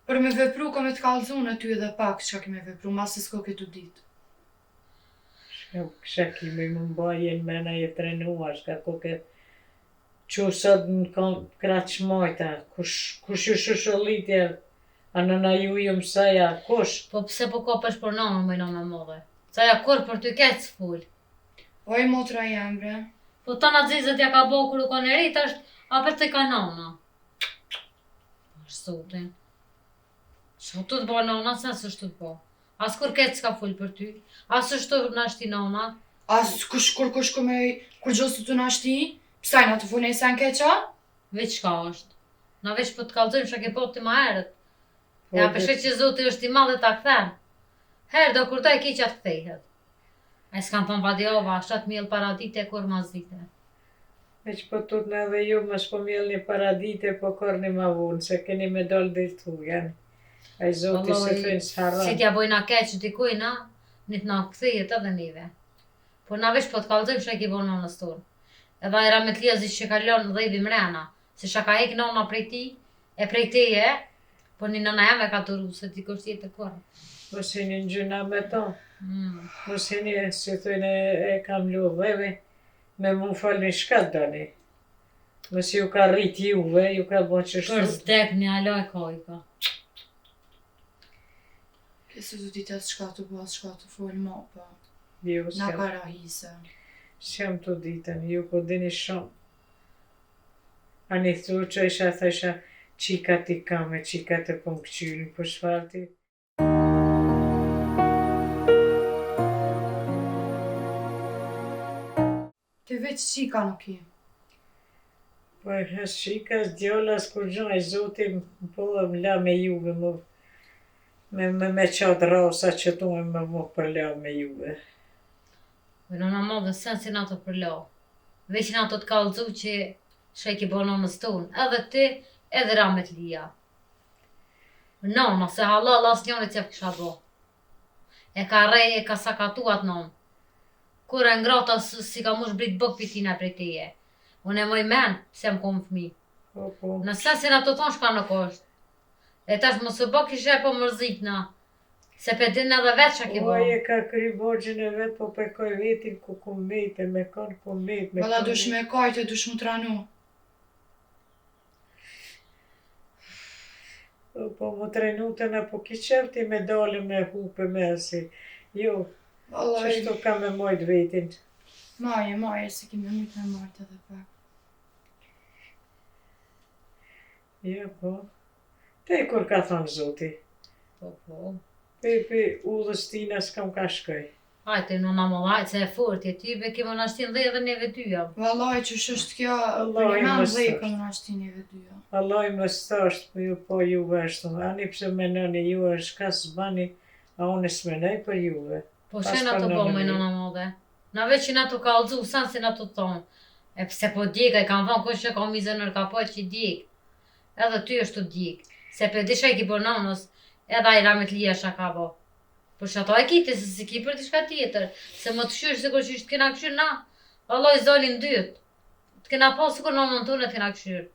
Për me vepru ka me të kallëzun e ty edhe pak çka ke me vepru, mas se s'ko këtu ditë. Kësha kimi më mbajen mena je trenuar, shka ko ke që sot në kam kraq majta, kush ju shushëllitje, a nëna ju mësaja, kush? Po pse po kopesh për nënën me nëna modhe? Caja kur për ty keq s'full. Oj motra jem bre. Po të na zizët ja ka bo kur u ka në rrit, është apër të ka nëna. Është sotin. Shtu të bo nëna, se s'është të bo. As kur keq s'ka full për ty, as është të nashti nëna. As kush kur gjosë të nashti, psaj na të funej sen keqa? Veç ka është. Na veç po të kallëzojmë shka ke po ti ma herët. Po, Ja përshet që Zoti është i madh dhe ta kthen. Herë do kur ta e keqa të kthehet. Ai s'kam thon vadiova, 7.000 para dite kur mas dite. Veç po tut në edhe ju më shpomjel një paradite, po korni ma vunë, se keni me dollë dhe tu, janë. Ai Zoti se thënë s'harran. Si t'ja bojna keq dikujna, një t'na kthehet edhe neve. Po na veç po të kallëzojmë shka ki bo nënës tonë. Edhe ajra me t'liazi që kalon dhe i vimrena, se shka ka ik nëna prej ti, e prej teje, po një nëna jeme ka të ru, se ti kështë jetë të korë. Mos e një gjyna me to, mos e një, si thënë e kam lodheve, me mu falni shka doni. Mos ju ka rrit juve, ju ka bo që Për shtu. zdek një alo e kojka. Këse du ditë atë shka të bas, shka të fol ma, pa. Ju Na s'jam, ka rahise. s'jam të ditën, ju po dini shumë. A një thru që isha thësha, qika ti kame, qika të pëm këqyrin për shfarti. Te veç qika nuk i. Po e as qika, as djolla, as kur gjo, e Zoti po më la me juve, me qatë rasa që tu me mu përla me juve. Po nëna modhe sen si na të përlo. Veç na të kallëzu që shka i ki bo nënës tonë, edhe ti, edhe ramet lija. Nëna, se halal as njëri që kisha bo. E ka rej, e ka sakatuat nënë. Kur e ngrata si ka mush brit bëk pitina prej teje. Unë e moj men, se më kom fmi. Po, Në sensin ato tonë shka nuk është. E tash mos u bë kishe po mërzit na. Se pe din edhe vetë që ki bo. Oj e ka kry borgjën e vetë, po pekoj vetin ku ku mejte, me kon ku mejt, me Valla kon dush me kajte, dush mu tranu. Po më trenutën apo ki qefti me dalë me hupe me si. Jo, Valla që shtu ka me mojt vetin. maje, se kime mujt me marrë edhe pak. Jo, po. Te kur ka thonë Zoti. Po. Pe udhës tina s'kam ka shkoj. Hajte nëna më hajtë se e fort, e ty be kimo nashtin dhe edhe neve dyja. Vallaj që është kjo, Vallaj, për një men mos dhe i është. kom nashtin e vetyja. Allah i më stasht, po ju po juve ashtu. Ani pse me nëni ju është ka s'bani, a unë s'menaj për juve. Po Pas shena pa të po nënën me e. nëna modhe. Na veç që na të kallëzu, san si na të thonë. E pse po djeka, i kam thonë kush që ka mizën nër ka po që djek. Edhe ty është të djek. Se për di shaj ki bo nanës, edhe ai ramet lija shaka bo. Por që ato e kiti, se si ki për diçka tjetër. Se më të këshyrë, sikur që ishtë kena këshyrë na. Vallaj zolin dytë. Të kena pas sikur nanën tonë të kena këshyrë.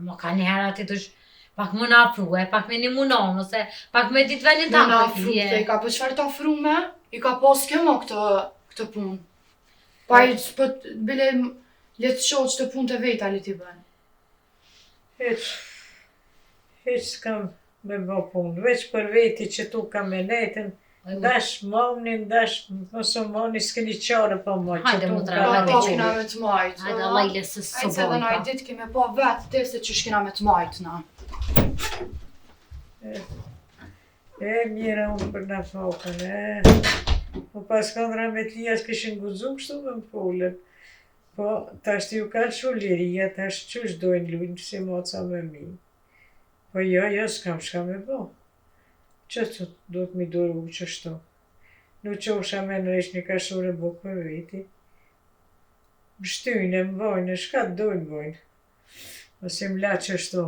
Më ka njëherë ati të pak më na afrue, pak me një munon, ose pak me ditë velin Në tamë. na afru, i ka për qëfar të afru me, i ka pas këmo këtë punë. Pa i që bile letë shohë që të punë të veta le t'i bën. Hiç s'kam me bë punë, veç për veti që tu kam me netën, ndash momnin, ndash musumoni, s'keni qare pa mo, që Hajde, tu mutra, kam hajde, Pa qenë. kina me të majtë. Hajde, Allah i lesë së Hajde se edhe na i ditë kime pa vetë të se që shkina me të majtë na. Mjera unë për na fokën, Po pas kondra me t'lija s'kishin guxu kështu me m'follet. Po, tash ju ka shu liria, tash qysh dojnë lujnë si moca me mi. Po jo, s'kam shka me bo. Që të do t'mi duru qështu. Nuk qosha me nëresh një kashure bukë për veti. Shtyjnë, m'vojnë, shka t'dojnë vojnë. Ose m'la qështu.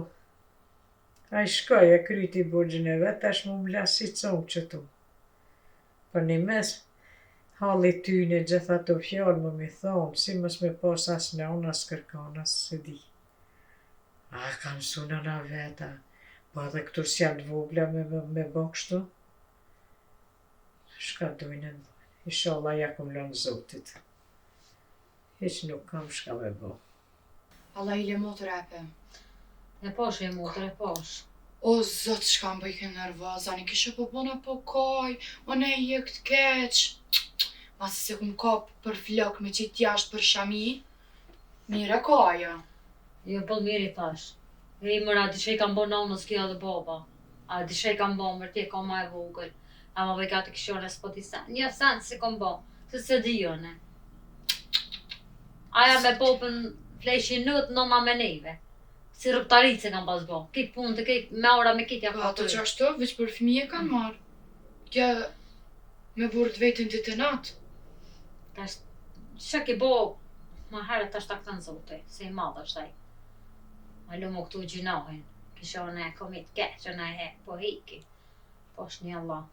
A i shkoj e kryti borgjën e vetë, tash mu m'la si congë qëtu. Për një mes, halli tyne gjitha të fjallë më mi thonë, si mës me pas as në as kërkan, as se di. A, kam suna na veta, po edhe këtur s'janë vogla me bo kështu. Shka dojnë në dojnë, inshallah ja kum lënë zotit. Hiq nuk kam shka me bo. Allah i le motë repe. E posh e motër, e posh. O zot, shka më bëjke nervoza, një kishe po bona po kaj, o ne i e këtë keq. Masë se kum kap për flok me qitë jashtë për shami, mire kaja. Jo, pëll mirë i thash. E i mëra, dishe i kam bo nanës kja dhe baba. A dishe i kam bo mërti e ka ma e vogël. A ma vejka të kishone s'po t'i sen. Një sen si kom bo, se di jo ne. Aja me popën fleshin nëtë nëna me neve. Si rëptarit se kam pas bo. Kik punë të kik me ora me kitja Po ka ato të që ashtu, veç për fëmije kanë marrë. Kja me burët vetën ditë e natë. Tash, që ki bo, ma herë tash ta këtën zote, se i madhë është taj. Ma lumu këtu gjinohin, kishone komit keqë në he, po hiki. Po është një Allah.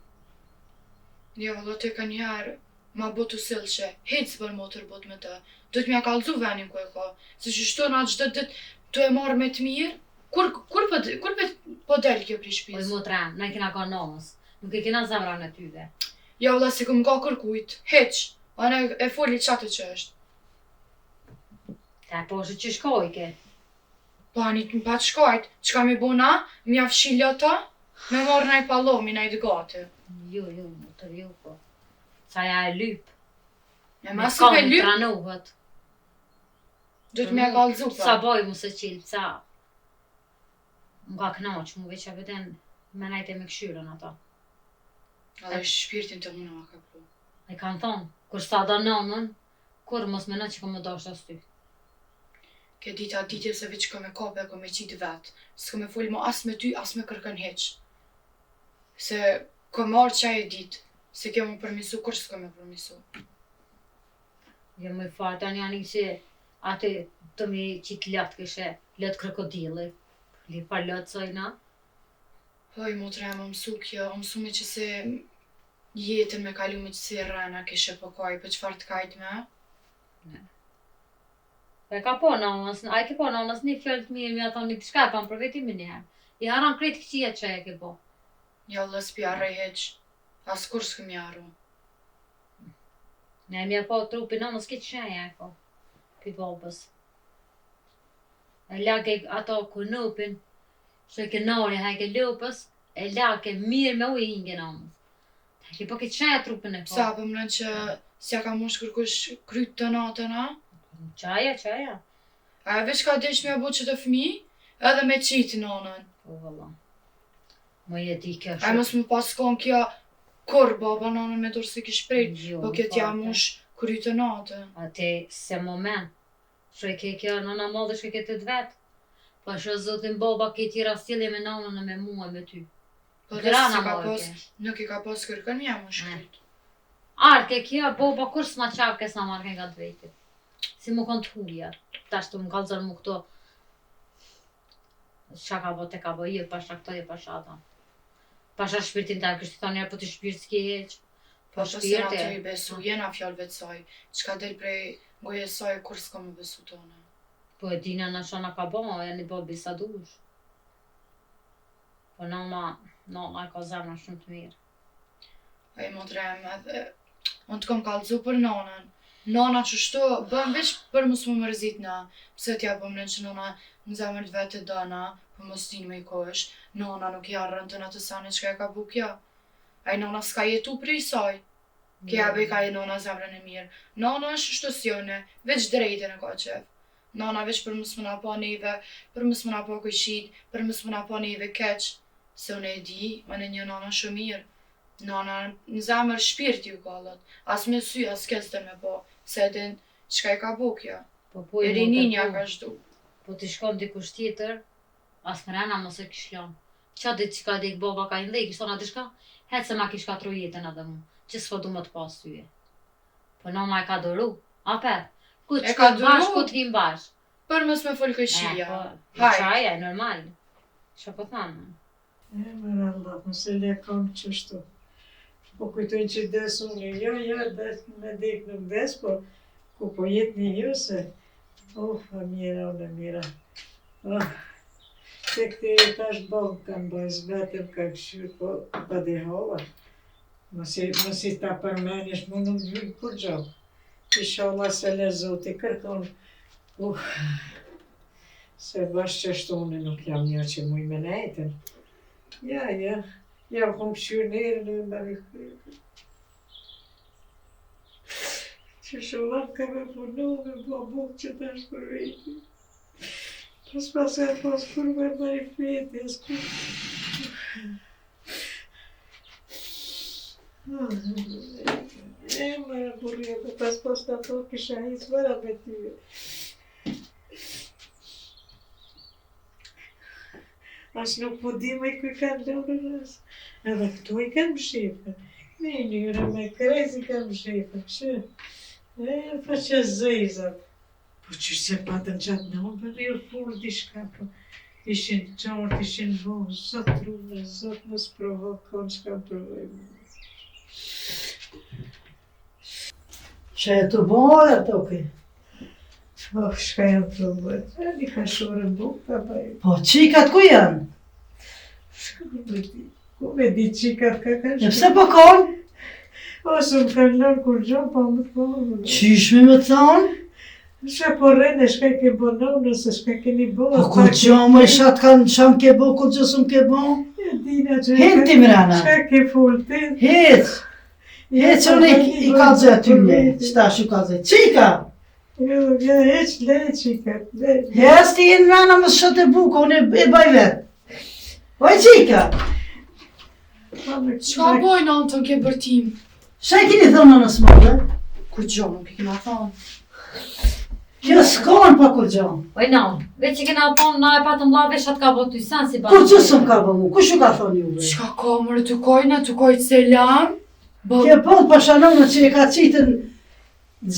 Jo, vëllo të ka njëherë, ma botu sëllë që hecë për motër bot me të. Do t'mja kalzu venin ku e ka. Se që shto na gjdo dit të e marrë me të mirë, kur po del kjo pri Po i shpis? mu tren, ne kina ka nanës, nuk i kina zemra në tyve. Ja, vëlla, se këm ka kërkujt, heq. Ane e foli qatë që është. Ta po është që shkoj ke. Po anit më pat shkajt, qka mi bona, mja fshilja ta, me marrë naj palomi, naj dëgate. Jo, mu të jo po. Sa ja e lyp. E ma si pe lyp, tranohet. do t'mja kalzu Sa pa. boj mu se qilë, sa. Më ka knaq, mu veç e veten me najte me këshyren ata. Edhe shpirtin të muna ma ka pru. E kanë thonë, kur sa da nanën, kur mos me në që ka më dasht as ty. Ke dita ditje se veç ka me kape, ka me qitë vetë. S'ka me folë mo as me ty, as me kërkën heq. Se ka marrë qaj e ditë, se ke mu përmisu, kur s'ka me përmisu. Jo më i farë, tani janë që ati të mi qitë latë këshe, latë krokodili. Li par latë sojna. Hoj, motra e më mësu kjo, më mësu me që se jetën me kalu me që si rrena kishe po kaj, për qëfar të kajt me? E ka po nanës, a i ke po nanës një fjallë të mirë, mi a thonë një të shka e pan për vetimin njëherë. I haran kretë këqia që e ke po. Ja, lës pja rej heq, as kur s'këm jaru. Ne mi a po trupi nanës këtë shenja e po. Pi babës. E lake ato kunupin, që ke nari, ha ke lupës, e lake mirë me ujë inge nanës. E ke po këtë shenja trupin e po. Sa për mënën që s'ja ka mosh kërkush kryt të natën, a? Qaja. A e veç ka desh me bu që të fmi, edhe me qitë nanën. Po valla. Më jeti kjo A mos më pas kon kjo kur baba nanën me dorë se kish prejt, Jo, po kjo t'ja mush kryt të natën. Ate se moment. Shë ke kjo nëna madhe shë ke të vetë. Po shë zotin baba ke tjera stili me nanën e me mua me ty. Po dhe Grana si ka madhe pas, ke. nuk i ka pas kërkën mja mush kryt. Arke kjo, baba kur s'ma qavke s'na marke nga të vetit. Si mu kanë të hulja. Tash të më kalëzën mu këto. Qa ka bo te ka bo, pasha këto, pasha ata. Pasha shpirtin ta, kështë të thonë, po të shpirt s'ki heq. Po se na të i besu, jena fjallëve të saj, qka del prej goje saj, kur s'ka me besu tona. Po e dina në shana ka bo, e një bo bisa dush. Po nona e ka zemra shumë të mirë. E më drem edhe, unë të kom kallëzu për nonën. Nona qështu, bëm veç për mos më mërzit na, pse t'ja pëmnen që nona në zemër të vetë të dëna, për mos tin me i kosh, nona nuk jarën të në të sani që ka bu kja. Aj nona s'ka jetu prej saj, kja bej ka e nona zemrën e mirë. Nona është shtosjone, veç drejtën e ka qef. Nona veç për mos më na pa neve, për mos më na pa kujshit, për mos më na pa neve keq. Se unë e di, më në një nona shumë mirë. Nona në zemër shpirt ju kallat, as me sy, as kestën me po, se edin qka i ka bu kja. Po E rininja ka shdu. Po t'i shkon dikush tjetër, as mrena mos e kish lon. Qa dit që ka dik baba ka i ndhej, kishtona dishka, hetë se ma kish katru jetën edhe mu, që s'po du më të pas tyje. Po nona e ka doru, apet, ku E të ka shkon bash, doru? ku t'him bash. Për mos me fol këshia. Po, Hajt. qaja e normal. Qa po thamë? Mërë Allah, mëse le kam qështu. Po kujtoj që des unë, des me dek nuk des, po ku po jetë një ju se, a mira, unë mira. Se këte e tash bëllë kanë bëjës vetëm ka këshyrë, po pa dehova. Mësi ta përmenish mu nuk dhjën kur gjohë. Inshallah se le Zoti kërkon. Se bash qështu unë nuk jam një që muj me nejten. Ja, kom këshyrë nërën e më rëkërë. Që sholat ka me punu me buk që të është për vejti. Pas e pas kur me i feti, më burrë, pas të ato kisha hisë vëra me tyve. As nuk po di me kuj kanë lorën as. Edhe këtu i kanë mshifën. Me njëre me krezi kanë mshifën, që. Pa që zëjzat. Po që se patën qatë në unë, për njërë full di shka, po. Ishin qartë, ishin vonë, zot rune, zot mos provokon që kam provojnë. Që e të bërë ato ke? Po, shka janë provojnë? Një ka shore buk, pa bëjë. Po, qikat ku janë? Ku me di qikat ka kanë E pse po konë? Ose më kanë lërë kur gjohë, pa më të pohë. Qysh me thonë? Shka po rrene, shka ke bo nëmë, nëse shka keni bo. Po kur gjohë më shatë kanë sham ke bo, kur gjësëm ke bo? Hit ti mrena. Shka ke full ti. Hit! Hit që unë i ka dzë aty me, qëta shu ka dzë. Qika! Jo, heq le qikat, le. Jes ti jenë mrena më shëtë e buka, unë e baj vetë. Oj qika! Qka boj në të në ke bërtim? Shë e kini thonë në smodë? Ku gjo, nuk i kina thonë. Kjo s'konë pa kur gjohë. Oj non, veç që kena thonë, na e patëm la veshat ka bo ty sen si Kur gjësëm ka bë mu, ku shu ka thonë juve? Qka ka mërë të kojnë, të kojtë selam? Kje po të pashanonë që e ka qitën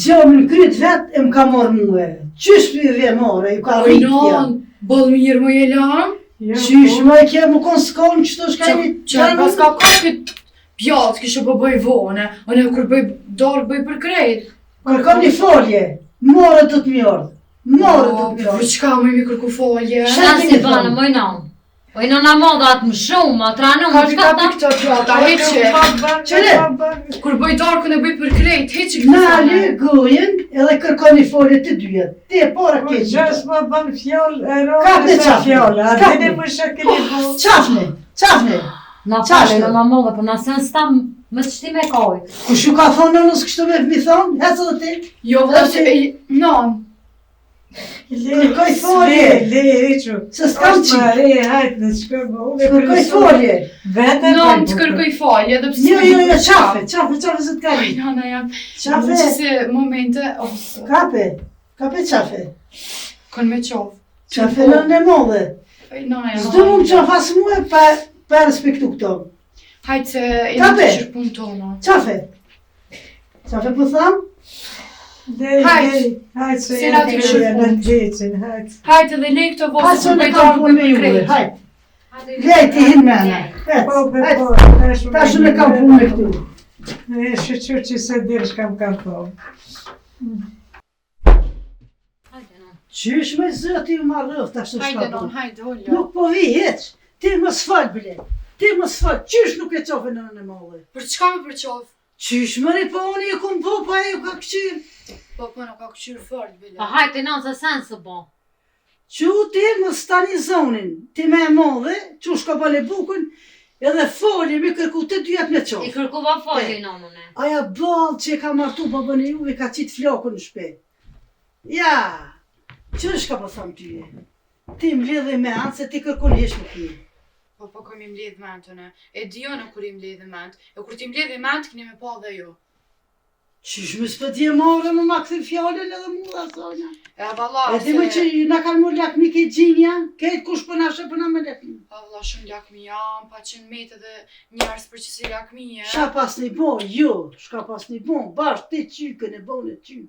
gjohë në kryt vetë e më ka morë muë. Qysh për vje more, ju ka rritë tja. Ojnon, bëllë mirë më jelam? Qysh më e kje më konë s'konë qëto shkajni? Qërë pas ka kopit pjatë kështë po bëj vone, unë e kur bëj dorë bëj për krejt. Kërkon një folje, more të të mjordë. More të të Po mjordë. qka më imi kërku folje? Sen si banë, moj non. Oj non a moda atë më shumë, atë ranë më shka Kapi ta. këto pjata, heqe. Qële? Kur bëj dorë e bëj për krejt, heqe këtë Nali gojen edhe kërkon një folje të dyja. Te pora Po keqë. gjas më ban fjallë, e Kap ronë në sa qafne, fjallë. A kap dine në. më shë keni bo. Qafne, qafne. Na Qashtë? pale, në modhe, po na sen s'ta më të shti me kojë. Ku shu ka thonë nënës kështu me mi thonë, hecë dhe ti. Jo vëllë se e... Non, Kërkoj folje. Le, hequ. Se s'kam Është ma qikë. re, hajtë në shkë më unë e Kërkoj folje. Vete non të kërkoj falje, edhe pse... Jo, qafe se të Aj, kari. nana jam... Qafe, Që se momente... Ose... kape qafe. Kon me qofë. Qafe në modhe. Aj, nana jam... Zdo mu më qafa as muë pa respektu këto. Hajtë se... E Kape. në të shërpun tono. Qafe. Qafe po tham? Hajde se Se na e ti të shkoj. në gjecin, hajde. Hajtë dhe lej këto Ha vosë që në me kam darë punë me me juve, krejt. hajt. Lejti hin me në. Po, Hajt. po, Ta që në kam punë me këtu. E shqyqyr që se dirë shkam kam po. Qysh me zëti ju ma rëf, ta shë Hajde shka non, punë. hajde, olja. Nuk po vi heq. Ti më s'fal bile. Ti më s'fal. Qysh nuk e qofe në në mëllë? Për çka me përqov? Qysh më ri po unë e kum po, pa e ju ka këqyr. Po, nuk ka këqyrë fort, bile. Pa hajtë në se sen së bo. Që ti më stani zonin. Ti me e mëllë, qush ka bale bukën, edhe folje me kërku të dyat me I qofë. kërkuva folje në nëne. Aja balë që e ka martu babën e juve ka qitë flokën në shpe. Ja, qësh ka po thamë tyje? Ti mbledhe me anë se ti kërkon hesh më kje. Po kom i mbledh mentone. E dio në kur i mbledh ment. E kur ti mbledh ment, kini me pa dhe ju. Qysh më s'pët je marrë më ma këthi fjallën edhe mu dhe zonja. E valla, E di më që na kanë mërë lakmi ke gjinja, kejtë kush përna shëpëna me lakmi. valla shumë lakmi jam, pa qenë metë edhe njerës për që si lakmi e. Qa pas një bon, jo, shka pas një bon, bashkë ti qykën e bon e qykë.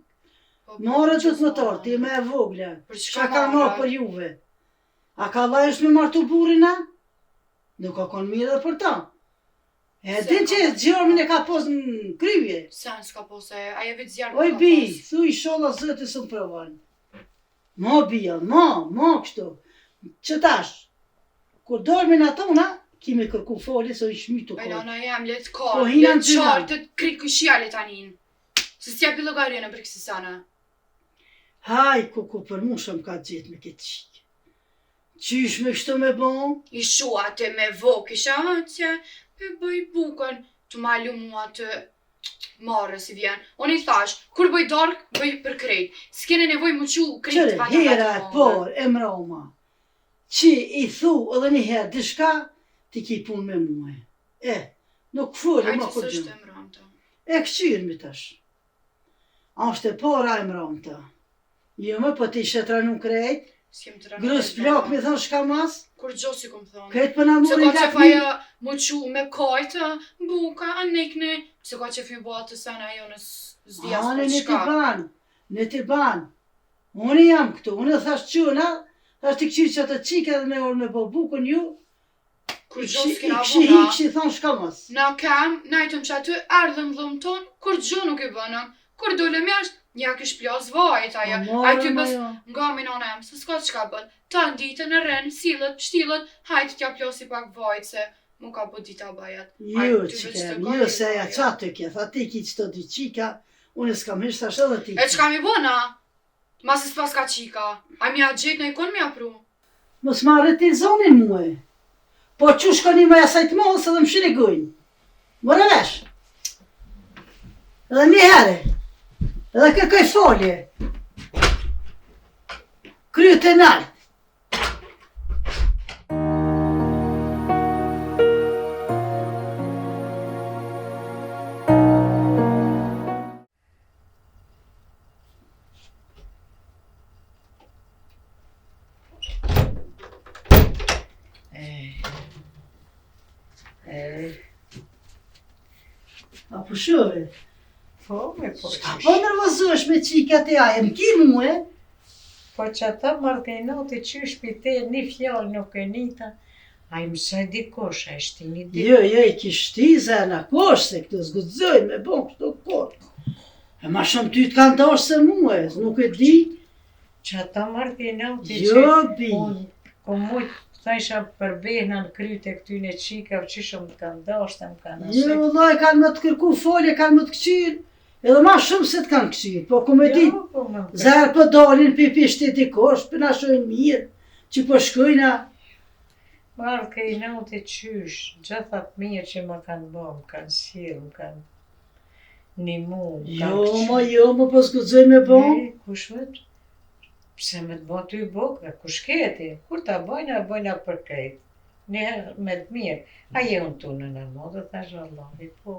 Marë të të mëtarë, ti me e vogla. Për Qa ka marrë për juve? A ka lajsh me martu burina? Nuk ka konë mirë dhe për ta. E din që gjërmin e ka pos në kryvje. Sen s'ka pose, aje vetë zjarë Oj bi, thu i shola zëti së më provan. Ma bia, ma kështu. Që tash, kur dormin atona, kime kërku foli se i shmytu Oj, kohë. nana jem, letë Po, karë, hina letë në qarë, gjyna. të kritë këshjale tanin. Se s'ja pilogarje në për kësi sana. Haj, ku për mu shumë ka gjithë me këtë qikë. Qysh me kështu me bon? I shua të me vok, isha që pe bëj bukën, të malu mua të marrë si vjen. Unë i thash, kur bëj dark, bëj për krejt. S'kene nevoj më qu krejt Qëre, hera e por, e mroma, që i thu edhe një herë dishka, ti ki pun me muhe. Nuk furi ma kur Ajtë së gjë. është e mram të. E këqyrë mi tash. Ashtë e para e mram të. Jo më po ti shetra nuk krejt, S'kem të rënë. grus plak mi thonë shka mas, Kur gjo si kom thonë. krejt për na Se muri ka që lakmi. faja më qu me kajtë, buka, anekne. Se ka që fju bëha të sana jo në zdjas Ane për në ti shka. ban, në ti ban. Unë jam këtu, unë thash quna, thash ti këqyrë që të qike edhe me orë me bo bukën ju, Kur i gjo s'kena kshi vona. hikshi thonë shka mas. Na kem, na i tëm që aty ardhëm dhëm tonë, kur gjo nuk i bënëm. Kur dole mjashtë, nja kish plas vajt aja. A ty bës nga minon em, se s'ka qka bën. Ta në ditë në rren, silët, shtilët, hajtë t'ja plosi pak vajt se mu ka bët dita bajat. Jo, qikem, jo se ja qatë të kje, tha ti ki qëto dy qika, unë s'kam hish thash edhe ti. E qka mi bëna? Masë s'pas ka qika. A mi a gjetë në ikon mi apru? Mos marrë ti zonin muë. Po që shkoni me asajt mos edhe më shini gujnë. Mërë vesh. Edhe një herë. Edhe kërkoj folje. Kryet e naltë. Apo shove, Po, me po ka qysh. po nervozosh me qikat e aje, më ki muë. Po që ata martenote qysh për te një fjallë nuk e nita, a i mësaj dikosh, a ishte një ditë. Jo, i kishti zërna kosh se këtë zgudzoj me bon këto kosh. E ma shumë ty të kanë dosh se muë, nuk e di. Që ata martenote Jo, bi. unë, ko mujtë, ta isha përbehna në kryt e këtyne qikav që shumë të kanë dashtë, më kanë Jo, vëllaj, kanë më të kërku folje, kanë më të këqyrë, edhe ma shumë se të kanë këqyrë, po ku me di, po më zërë po dalin pipi shteti kosh, për na shojnë mirë, që po shkojna. Marë ka i naute qysh, gjithat mirë që më kanë bo, më kanë sirë, më kanë një mu, më kanë Jo, më po zgudzoj me bon. Kush vetë? Pse me të bo ty bukë, kush keti? Kur ta bojna për krejt. Njëherë me të mirë. A je unë tu në modë, thash Allahi, po.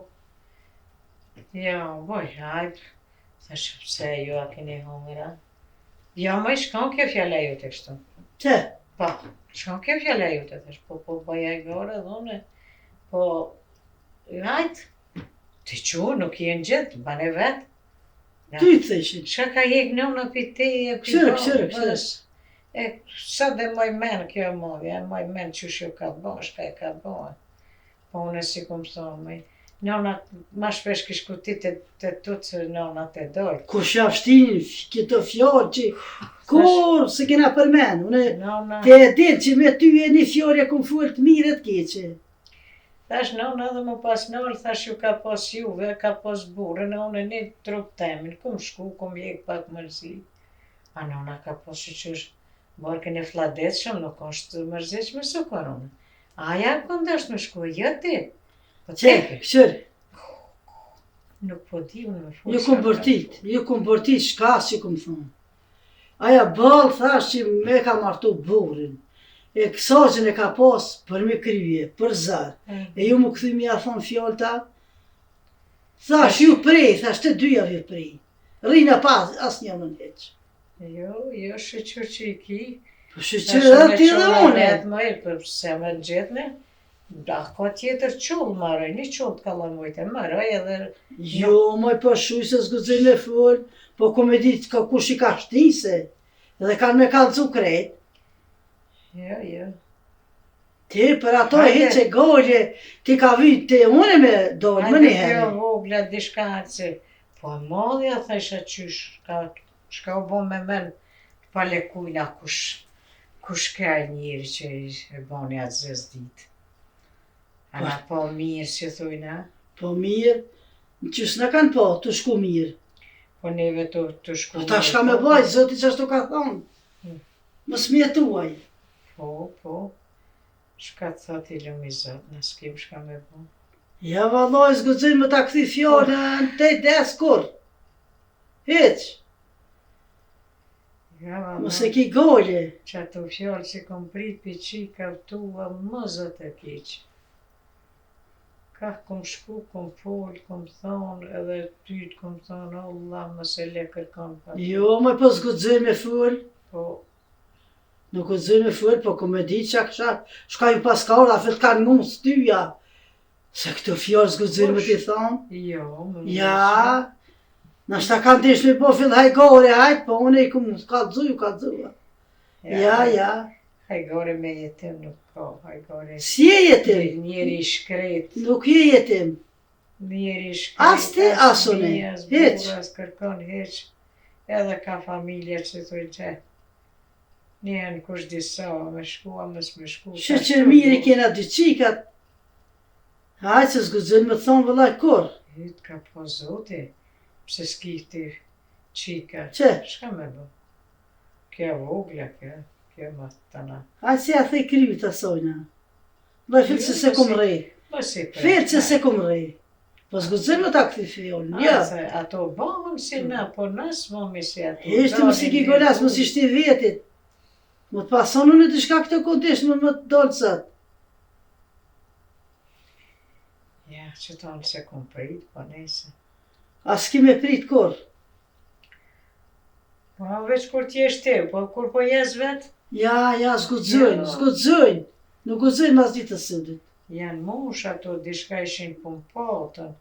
Ja, boj, hajtë. Thash, pse ju a keni humira? Ja, më i shkon kjo fjalla ju të kështu. Që? Po, shkon kjo fjalla ju të thash, po, bëja e gore dhune. Po, hajtë. Ti që nuk jenë gjithë, bane vetë. Ty të theshin. Qa ka jek nëna për te e për Këshire, babës. këshire. E, sa dhe moj men kjo modhja, moj men që shjo ka bo, shka e ka bo. Po unë si kom thonë, nëna, ma shpesh kish kutit të tutë se nëna të dojtë. Kur shafstin këto fjallë që kur se kena përmen. Une Nëna, te e din që me ty e një fjallë e kom full të mire të keqe. thash nëna edhe më pas nëllë, thash ju ka pas juve, ka pas burë, nëna një trup temin, kum shku, kum jek pak mërzi. A nëna ka pas që qësh, borken e fladetshëm, nuk është mërzishme së koronë. Aja këndash me shku, jo ti. Po Që, teke, këshire, nuk po di unë me full. ju kom bërtit shka që kom thonë. Aja balë thash që me ka martu burin. E kësaqen e ka pas për me kryje, për zarë. E ju më këthy mi a thonë fjallë ta. Thash ju prej, thash të dyja vje prej. Rina pas, as një më nëheq. Jo, shqyqyr që i ki. Po shqyqyr edhe ti dhe une. Më e për se me gjithne, da ka tjetër qullë maroj, një qullë të kalamojte, maroj edhe... Jo, moj po shuj se s'gudzej me full, po ku me ditë ka kush i ka shtise. Edhe kanë me kalcu krejt. Jo. Ti për ato e Hajde. heqe golle, ti ka vyt te une me dojnë më Hajde njëherë. kjo vogla dishka që, po modhja thesha qysh, shka u bo me men, pa lekujna kush ka njëri që e boni atë zës dit. Ana po mirë që thujna, Po mirë, qës në kanë po, të shku mirë. po neve të shku. Po ta shka me baj, zoti që ashtu ka thonë. Më smjetuaj. Po, shka të thot i lumi zot, në s'kim shka me bo. Ja vallaj, s'gudzin më ta këthi fjallën, te des kur. Heq, Ja, mos e ki golle. që ato fjallë që kom prit për qika tua, më zot e keq. Ka kom shku, kom fol, kom thonë, edhe tyt kom thonë, Allah, më se le kërkon pa. Jo, më po s'gudzin me full. Po, Nuk gudzin me full, po ku me di që shka ju pas ka ora, fet kanë mund s'tyja. Se këto fjallë s'gudzin me ti thonë. jo, më Ja, nashta kanë desh me bo fill hajgore, hajt, po une i ku mu kallzua. Ja. Hajgore me jetim nuk ka, hajgore. Si e jetim? Njeri i shkret, Nuk je jetim. njeri i shkret. As ti, as une, fëmija, as hiq. burra, as kërkon heq. Edhe ka familje që thuj që njën kush disa, me shkua, mës me shku. Që që mirë i kena dy qikat. Hajt se s'gudzin me thonë vëllaj kur. Hyt ka po zoti, pse s'ki ti qika. Që? Shka me bo? Kjo vogla, kjo më tana. Hajt se ja thej kryt asojna. Vëllaj fill që se kum rej. Mës i për. Fill që se kum rej. Po s'gudzin me ta këthi fjollën, ja. Ato bëhën si na, po nas mëmi si ato. Ishte më si ki golas, më si shti vetit. Më të pason unë të shka këto kontesh më të dolë sët. Ja, që tonë se kom prit, po nese. A s'ki me prit kur. Po veç kur t'jesh ti, po kur po jes vet, Ja, s'gudzojnë. Nuk gudzojnë mas ditës sëndit. janë mush ato, dishka ishin pumpotën.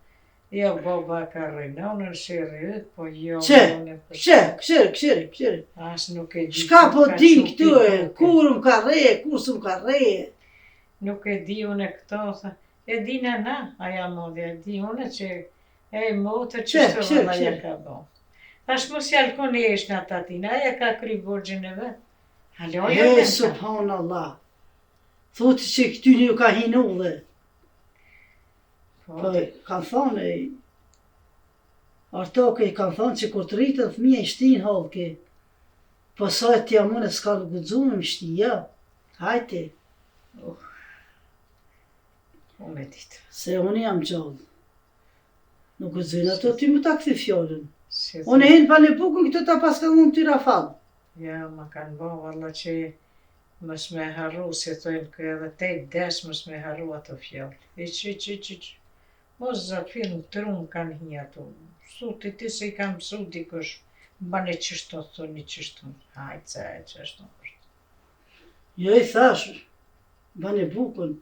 Jo, baba ka rrinonën si rrit, po jo... Këshire. As nuk e di... Shka po ka din qupi këtu e, duke. kur më ka reje, kur së më ka reje. Nuk e di unë e këto, tha. E di na, aja modja, e di unë që e motër që të vëlla ja ka bo. Thash mos jalkon e ish në tatina, aja ka kry borgjën e vetë. Halo, jo E, venta. subhanallah. Thotë që këty një ka hinu dhe. Po, kanë thonë, artoke i kanë thonë që kur të rritën fëmija i shtinë halke. Po sajt t'ja mune s'ka gudzume më shti, ja. Hajte, Unë e ditë. se unë jam gjallë. Nuk gudzojnë ato ty më ta këthi fjollën. Si Unë e hinë pa në bukën këtë ta pas ka mund t'yra fallë. Ja, ma kanë bo, valla që mës me harru, si thojnë kë edhe te des mës me harru ato fjallë. Iq. Mos zafirë në trumë kanë hi ato. Suti ti se i kam mësu dikush, bane qështu thoni qështu. Hajtë se qështu. Jo i thash, ba në bukën.